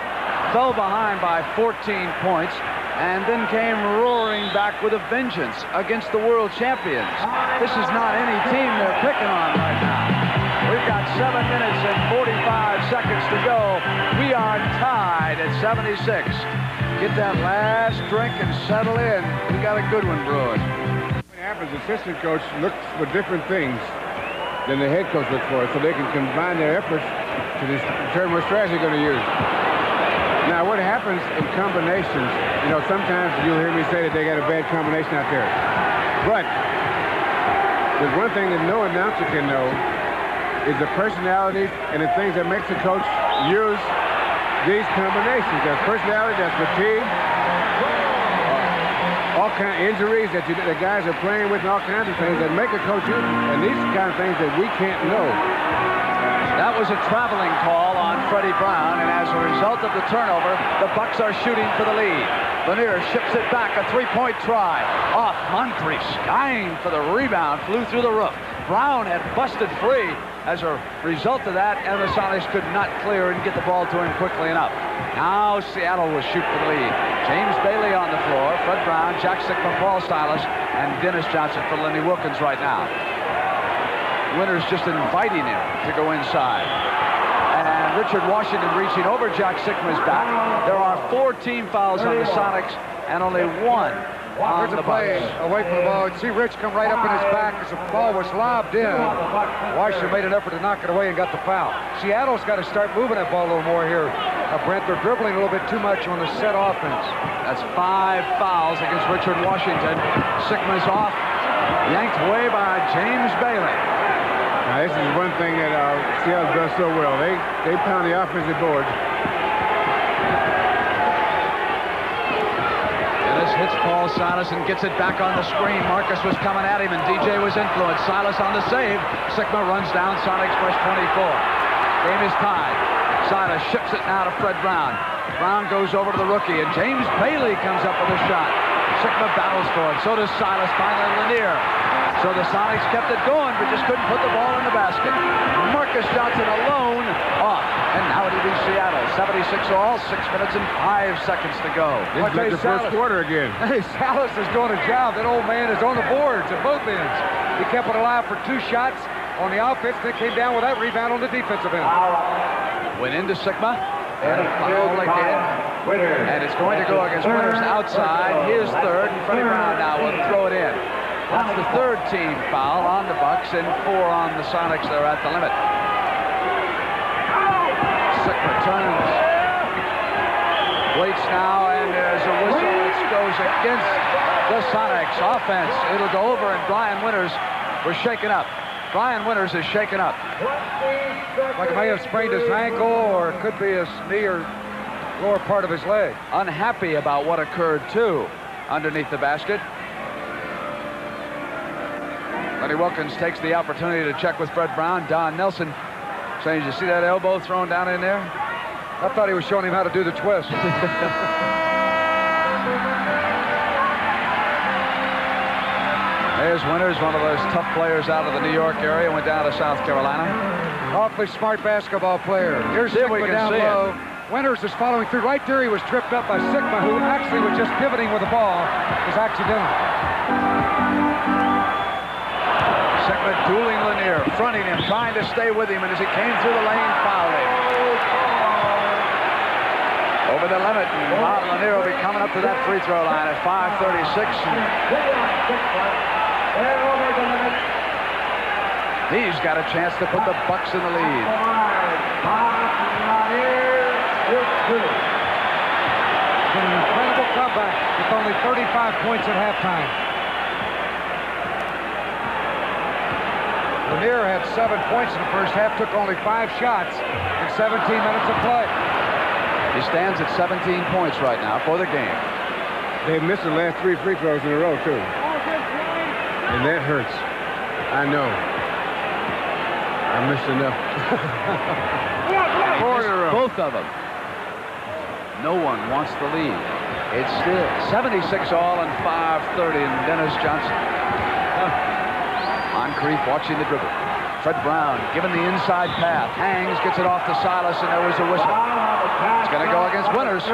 fell behind by 14 points, and then came roaring back with a vengeance against the world champions. This is not any team they're picking on right now. We've got 7 minutes and 45 seconds to go. We are tied at 76. Get that last drink and settle in. We got a good one brewing. What happens, the assistant coach looks for different things than the head coach looks for, so they can combine their efforts to determine what strategy they're going to use. Now, what happens in combinations, you know, sometimes you'll hear me say that they got a bad combination out there. But there's one thing that no announcer can know is the personalities and the things that makes the coach use these combinations. There's personality, there's fatigue, all kind of injuries that the guys are playing with, and all kinds of things that make a coach use. And these are kind of things that we can't know. That was a traveling call on Freddie Brown, and as a result of the turnover, the Bucks are shooting for the lead. Lanier ships it back, a 3-point try. Off, Moncrief skying for the rebound, flew through the roof. Brown had busted free. As a result of that, and the Sonics could not clear and get the ball to him quickly enough. Now Seattle will shoot for the lead. James Bailey on the floor, Fred Brown, Jack Sickman, Paul Silas, and Dennis Johnson for Lenny Wilkins right now. Winters just inviting him to go inside. And Richard Washington reaching over Jack Sickman's back. There are 4 team fouls on the Sonics and only 1 on the play Bucks. away from the ball. See Rich come right up in his back as the ball was lobbed in. Washington made an effort to knock it away and got the foul. Seattle's got to start moving that ball a little more here. Brent, they're dribbling a little bit too much on the set offense. That's 5 fouls against Richard Washington. Sickman's off. Yanked away by James Bailey. Now, this is one thing that Seattle does so well. They pound the offensive boards. Dennis hits Paul Silas and gets it back on the screen. Marcus was coming at him, and DJ was influenced. Silas on the save. Sigma runs down. Sonics push 24. Game is tied. Silas ships it now to Fred Brown. Brown goes over to the rookie, and James Bailey comes up with a shot. Sigma battles for it. So does Silas. Finally, Lanier. So the Sonics kept it going, but just couldn't put the ball in the basket. Marcus Johnson alone off. And now it'll be Seattle. 76 all, 6 minutes and 5 seconds to go. This is like the first quarter again. Hey, Salas is doing a job. That old man is on the boards at both ends. He kept it alive for 2 shots on the offense, then came down with that rebound on the defensive end. Went into Sigma. And foul again. And it's going to go against Winters outside. His third, and Freddie Brown now will throw it in. That's the 3rd team foul on the Bucks and 4 on the Sonics. They're at the limit. Sigma turns. Waits now, and there's a whistle that goes against the Sonics offense. It'll go over, and Brian Winters was shaken up. Brian Winters is shaken up. Like he may have sprained his ankle, or it could be his knee or lower part of his leg. Unhappy about what occurred, too, underneath the basket. Lenny Wilkins takes the opportunity to check with Fred Brown. Don Nelson saying, "Did you see that elbow thrown down in there?" I thought he was showing him how to do the twist. There's Winters, one of those tough players out of the New York area, went down to South Carolina. Awfully smart basketball player. Here's See if we Sigma can down see low. it. Winters is following through. Right there, he was tripped up by Sigma, who actually was just pivoting with the ball. It was accidental. Sigma dueling Lanier, fronting him, trying to stay with him, and as he came through the lane, fouled him. Over the limit, and Bob Lanier will be coming up to that free throw line at 5:36. He's got a chance to put the Bucks in the lead. An incredible comeback with only 35 points at halftime. Lanier had 7 points in the first half, took only 5 shots in 17 minutes of play. He stands at 17 points right now for the game. They've missed the last 3 free throws in a row, too. And that hurts. I know. I missed enough. Both of them. No one wants the lead. It's still 76 all and 5:30, and Dennis Johnson. Moncrief watching the dribble. Fred Brown given the inside path. Hangs, gets it off to Silas, and there was a whistle. It's going to go against Winters.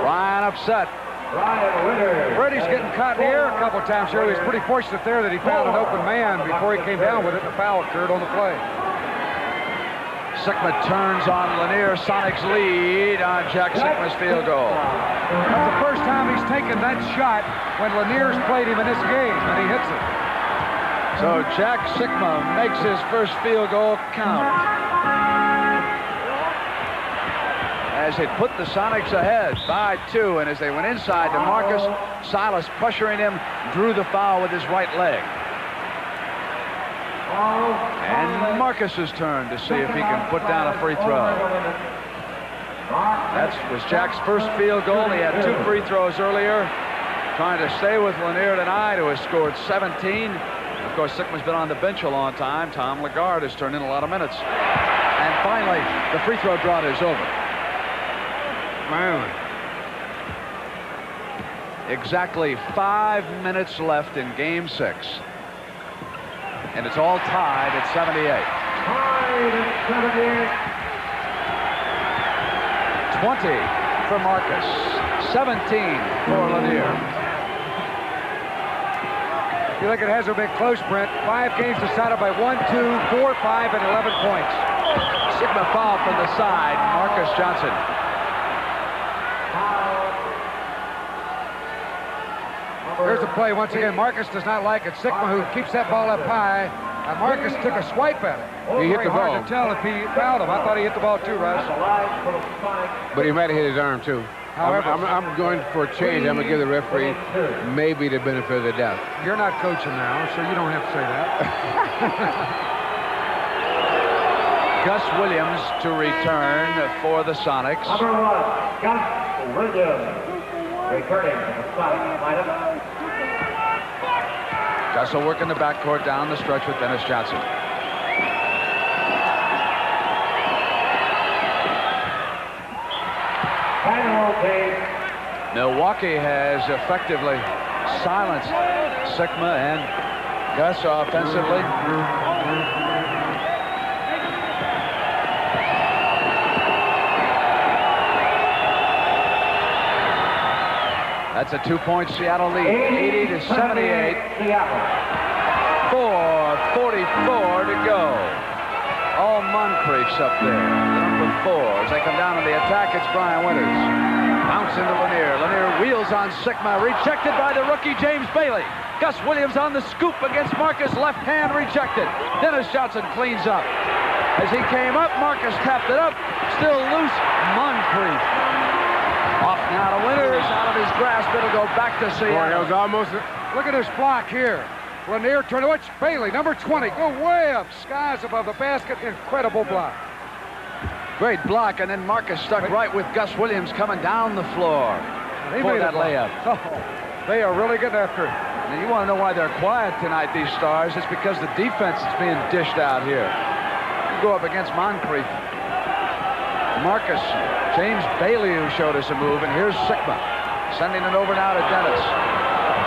Ryan upset. Freddie's getting caught in the air a couple times here. He was pretty fortunate there that he found an open man before he came down with it. The foul occurred on the play. Sigma turns on Lanier. Sonics lead on Jack Sigma's field goal. That's the first time he's taken that shot when Lanier's played him in this game, and he hits it. So Jack Sigma makes his first field goal count. As it put the Sonics ahead by 2, and as they went inside to Marcus, Silas pressuring him, drew the foul with his right leg. And Marcus's turn to see if he can put down a free throw. That was Jack's first field goal. He had 2 free throws earlier. Trying to stay with Lanier tonight, who has scored 17. Of course, Sigma's been on the bench a long time. Tom Lagarde has turned in a lot of minutes. And finally, the free throw drought is over. Finally. Exactly 5 minutes left in Game 6. And it's all tied at 78. 20 for Marcus. 17 for Lanier. I feel like it hasn't been close, Brent. 5 games decided by 1, 2, 4, 5, and 11 points. Sigma foul from the side. Marcus Johnson. Here's the play once again. Marcus does not like it. Sigma, who keeps that ball up high. And Marcus took a swipe at it. He hit the ball. Hard to tell if he fouled him. I thought he hit the ball too, Russ. But he might have hit his arm, too. However, I'm going for a change. I'm going to give the referee maybe the benefit of the doubt. you're not coaching now, so you don't have to say that. Gus Williams to return for the Sonics. Number 1, Gus Williams. Returning to the Sonics lineup. Gus will work in the backcourt down the stretch with Dennis Johnson. Milwaukee has effectively silenced Sigma and Gus offensively. That's a 2-point Seattle lead, 80-78. 4:44 to go. All Moncrief's up there, the number 4. As they come down to the attack, it's Brian Winters. Bounce into Lanier. Lanier wheels on Sigma, rejected by the rookie James Bailey. Gus Williams on the scoop against Marcus, left hand rejected. Dennis Johnson cleans up. As he came up, Marcus tapped it up, still loose, Moncrief. Off now to Winters, out of his grasp, it'll go back to Seattle. Boy, that was almost... Look at this block here. Lanier turned to which Bailey, number 20, go way up, skies above the basket, incredible block. Great block, and then Marcus stuck right with Gus Williams coming down the floor for that layup. Oh, they are really getting after it. Now, you want to know why they're quiet tonight, these stars? It's because the defense is being dished out here. You go up against Moncrief. Marcus, James Bailey, who showed us a move, and here's Sigma sending it over now to Dennis.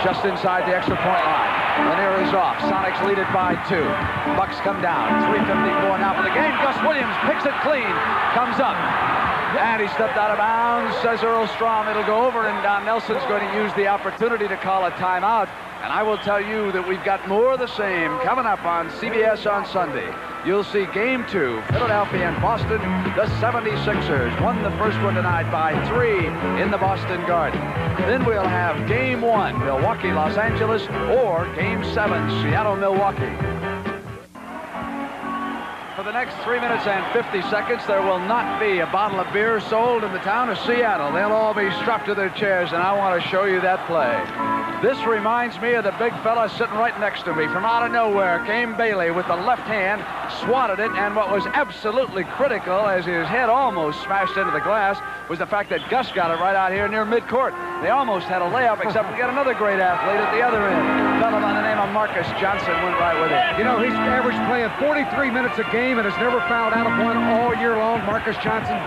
Just inside the extra point line. Lanier is off. Sonics lead it by 2. Bucks come down. 3:54 now for the game. Gus Williams picks it clean. Comes up. And he stepped out of bounds, says Earl Strom. It'll go over, and Don Nelson's going to use the opportunity to call a timeout. And I will tell you that we've got more of the same coming up on CBS on Sunday. You'll see Game 2, Philadelphia and Boston. The 76ers won the first one tonight by 3 in the Boston Garden. Then we'll have Game 1, Milwaukee, Los Angeles, or Game 7, Seattle, Milwaukee. For the next 3 minutes and 50 seconds, there will not be a bottle of beer sold in the town of Seattle. They'll all be strapped to their chairs, and I want to show you that play. This reminds me of the big fella sitting right next to me. From out of nowhere came Bailey with the left hand, swatted it, and what was absolutely critical, as his head almost smashed into the glass, was the fact that Gus got it right out here near midcourt. They almost had a layup, except we got another great athlete at the other end. A fellow by the name of Marcus Johnson went right with it. You know, he's averaged playing 43 minutes a game and has never fouled out of one all year long, Marcus Johnson.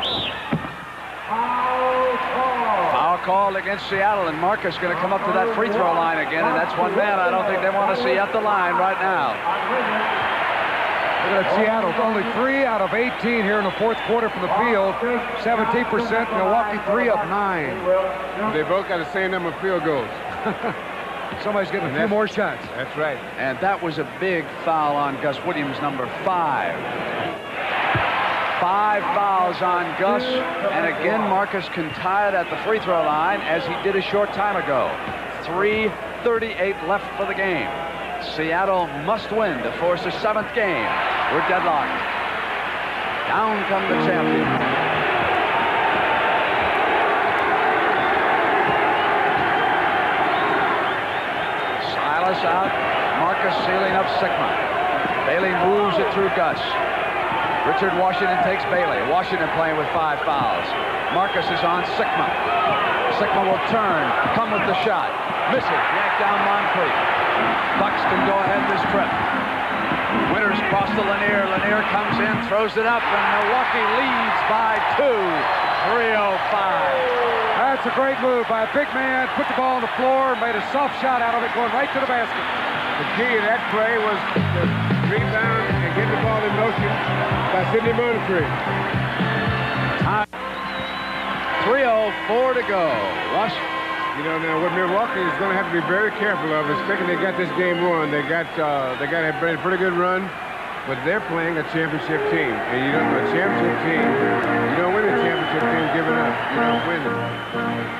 Foul called against Seattle, and Marcus going to come up to that free throw line again, and that's one man I don't think they want to see at the line right now. Look at Seattle, only 3 out of 18 here in the fourth quarter from the field. 17%, Milwaukee 3 of 9. They both got the same number of field goals. Somebody's getting a few more shots. That's right. And that was a big foul on Gus Williams, number 5. 5 fouls on Gus, and again Marcus can tie it at the free throw line as he did a short time ago. 3:38 left for the game. Seattle must win to force a 7th game. We're deadlocked. Down come the champion. Silas out. Marcus sealing up Sigma. Bailey moves it through Gus. Richard Washington takes Bailey. Washington playing with 5 fouls. Marcus is on Sigma. Sigma will turn, come with the shot. Misses, yank down Moncrief. Bucks can go ahead this trip. Winters cross to Lanier. Lanier comes in, throws it up, and Milwaukee leads by 2. 3:05. That's a great move by a big man. Put the ball on the floor, made a soft shot out of it, going right to the basket. The key to that play was the rebound and get the ball in motion by Sidney Moncrief. 3:04 to go. Russ. You know, now what Milwaukee is going to have to be very careful of is thinking they got this game won. They got to have a pretty good run, but they're playing a championship team. And you don't know a championship team, you don't win a championship team giving up. You don't win it.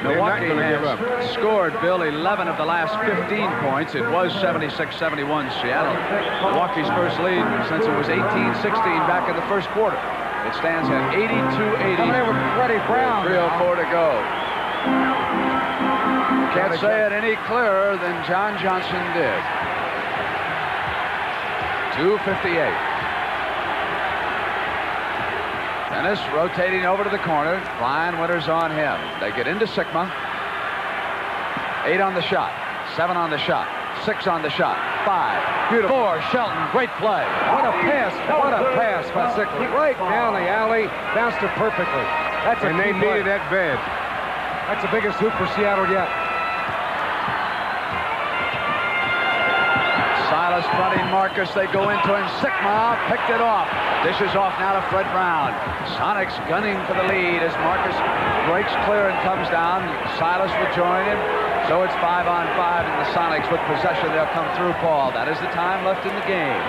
Milwaukee has scored, Bill, 11 of the last 15 points. It was 76-71 Seattle. Milwaukee's first lead since it was 18-16 back in the first quarter. It stands at 82-80. Coming in with Freddie Brown. 3:04 to go. Can't say it any clearer than John Johnson did. 2:58. Dennis rotating over to the corner. Brian Winters on him. They get into Sigma. 8 on the shot. 7 on the shot. 6 on the shot. 5. Beautiful. 4. Shelton. Great play. What a pass. What a pass by Sickler. Right down the alley. Bounced it perfectly. That's a And they needed that bad. That's the biggest hoop for Seattle yet. Silas fronting Marcus. They go into him. Sigma picked it off. Dishes off now to Fred Brown. Sonics gunning for the lead as Marcus breaks clear and comes down. Silas will join him. So it's 5-on-5 and the Sonics with possession. They'll come through, Paul. That is the time left in the game.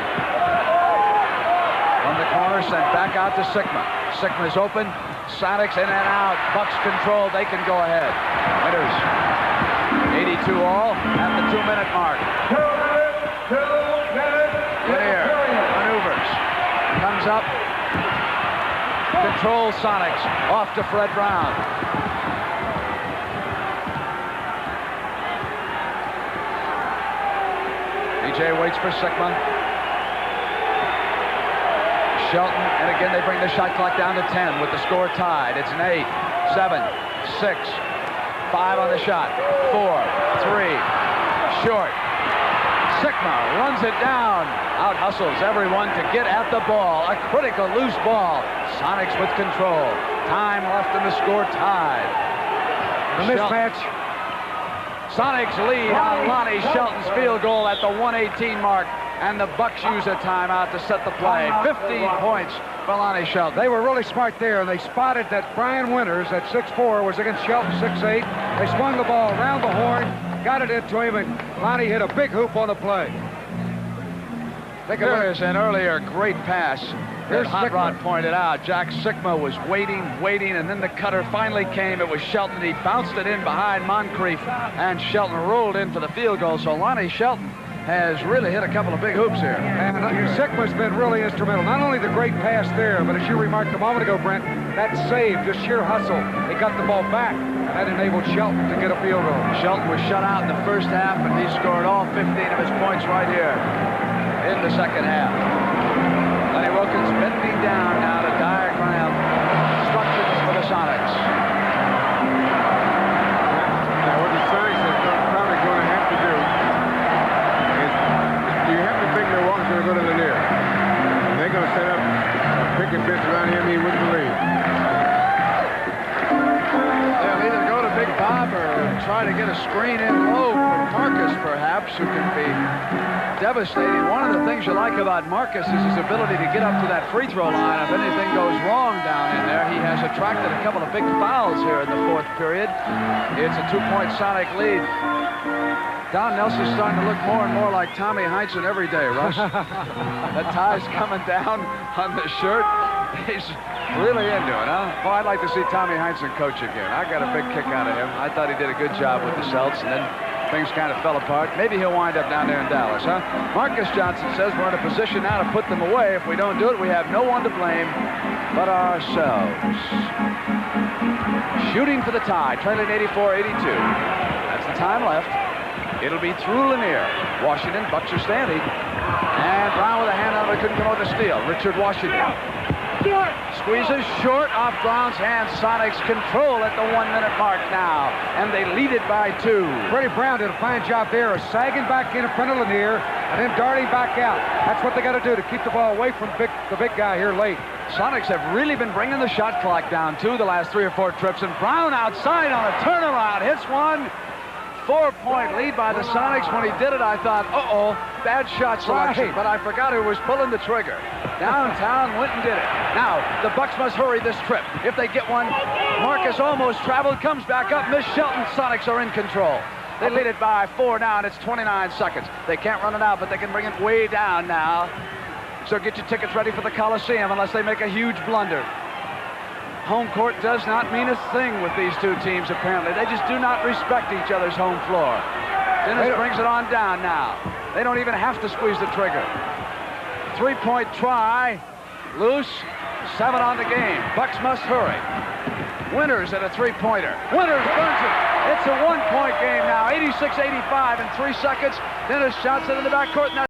From the corner, sent back out to Sigma. Sigma's open. Sonics in and out. Bucks control. They can go ahead. Winters. 82 all at the 2-minute mark. Lanier maneuvers. Comes up. Controls Sonics. Off to Fred Brown. DJ waits for Sigma. Shelton, and again they bring the shot clock down to 10 with the score tied. It's an 8, 7, 6, 5 on the shot. 4, 3, short. Sigma runs it down. Out hustles everyone to get at the ball. A critical loose ball. Sonics with control. Time left and the score tied. The mismatch. Sonics lead on Lonnie Shelton's field goal at the 1:18 mark, and the Bucks use a timeout to set the play. 15 points for Lonnie Shelton. They were really smart there, and they spotted that Brian Winters at 6'4" was against Shelton 6'8". They swung the ball around the horn, got it into him, and Lonnie hit a big hoop on the play. There is an earlier great pass. Here's Hot Rod pointed out. Jack Sigma was waiting, and then the cutter finally came. It was Shelton. He bounced it in behind Moncrief, and Shelton rolled in for the field goal. So Lonnie Shelton has really hit a couple of big hoops here. And Sigma's been really instrumental. Not only the great pass there, but as you remarked a moment ago, Brent, that save, just sheer hustle. He got the ball back, and that enabled Shelton to get a field goal. Shelton was shut out in the first half, and he scored all 15 of his points right here in the second half. Lenny Wilkins bending down now to diagram instructions for the Sonics. Now what the Sonics are probably going to have to do is you have to think Milwaukee's going to go to Lanier. And they're going to set up a picket fence around him he wouldn't believe. They'll either go to Big Bob or try to get a screen in low for Marcus, perhaps, who can be devastating. One of the things you like about Marcus is his ability to get up to that free throw line. If anything goes wrong down in there, he has attracted a couple of big fouls here in the fourth period. It's a 2-point Sonic lead. Don Nelson's starting to look more and more like Tommy Heinsohn every day, Russ. That tie's coming down on the shirt. He's really into it, huh? Well, I'd like to see Tommy Heinsohn coach again. I got a big kick out of him. I thought he did a good job with the Celts, and then things kind of fell apart. Maybe he'll wind up down there in Dallas, huh? Marcus Johnson says we're in a position now to put them away. If we don't do it, we have no one to blame but ourselves. Shooting for the tie, trailing 84-82. That's the time left. It'll be through Lanier. Washington, Bucks are standing. And Brown with a hand on it, couldn't come over the steal. Richard Washington. Squeezes short off Brown's hand. Sonics control at the 1-minute mark now, and they lead it by 2. Freddie Brown did a fine job there of sagging back in front of Lanier and then darting back out. That's what they got to do to keep the ball away from the big guy here late. Sonics have really been bringing the shot clock down, too, the last 3 or 4 trips, and Brown outside on a turnaround hits one. 4-point lead by the Sonics. When he did it, I thought, uh-oh, bad shot selection. But I forgot who was pulling the trigger. Downtown went and did it. Now, the Bucks must hurry this trip. If they get one, Marcus almost traveled, comes back up, missed Shelton. Sonics are in control. They lead it by 4 now, and it's 29 seconds. They can't run it out, but they can bring it way down now. So get your tickets ready for the Coliseum unless they make a huge blunder. Home court does not mean a thing with these two teams, apparently. They just do not respect each other's home floor. Dennis brings it on down now. They don't even have to squeeze the trigger. 3-point try. Loose. 7 on the game. Bucks must hurry. Winters at a three-pointer. Winters burns it. It's a one-point game now, 86-85 in 3 seconds. Dennis Johnson in the backcourt.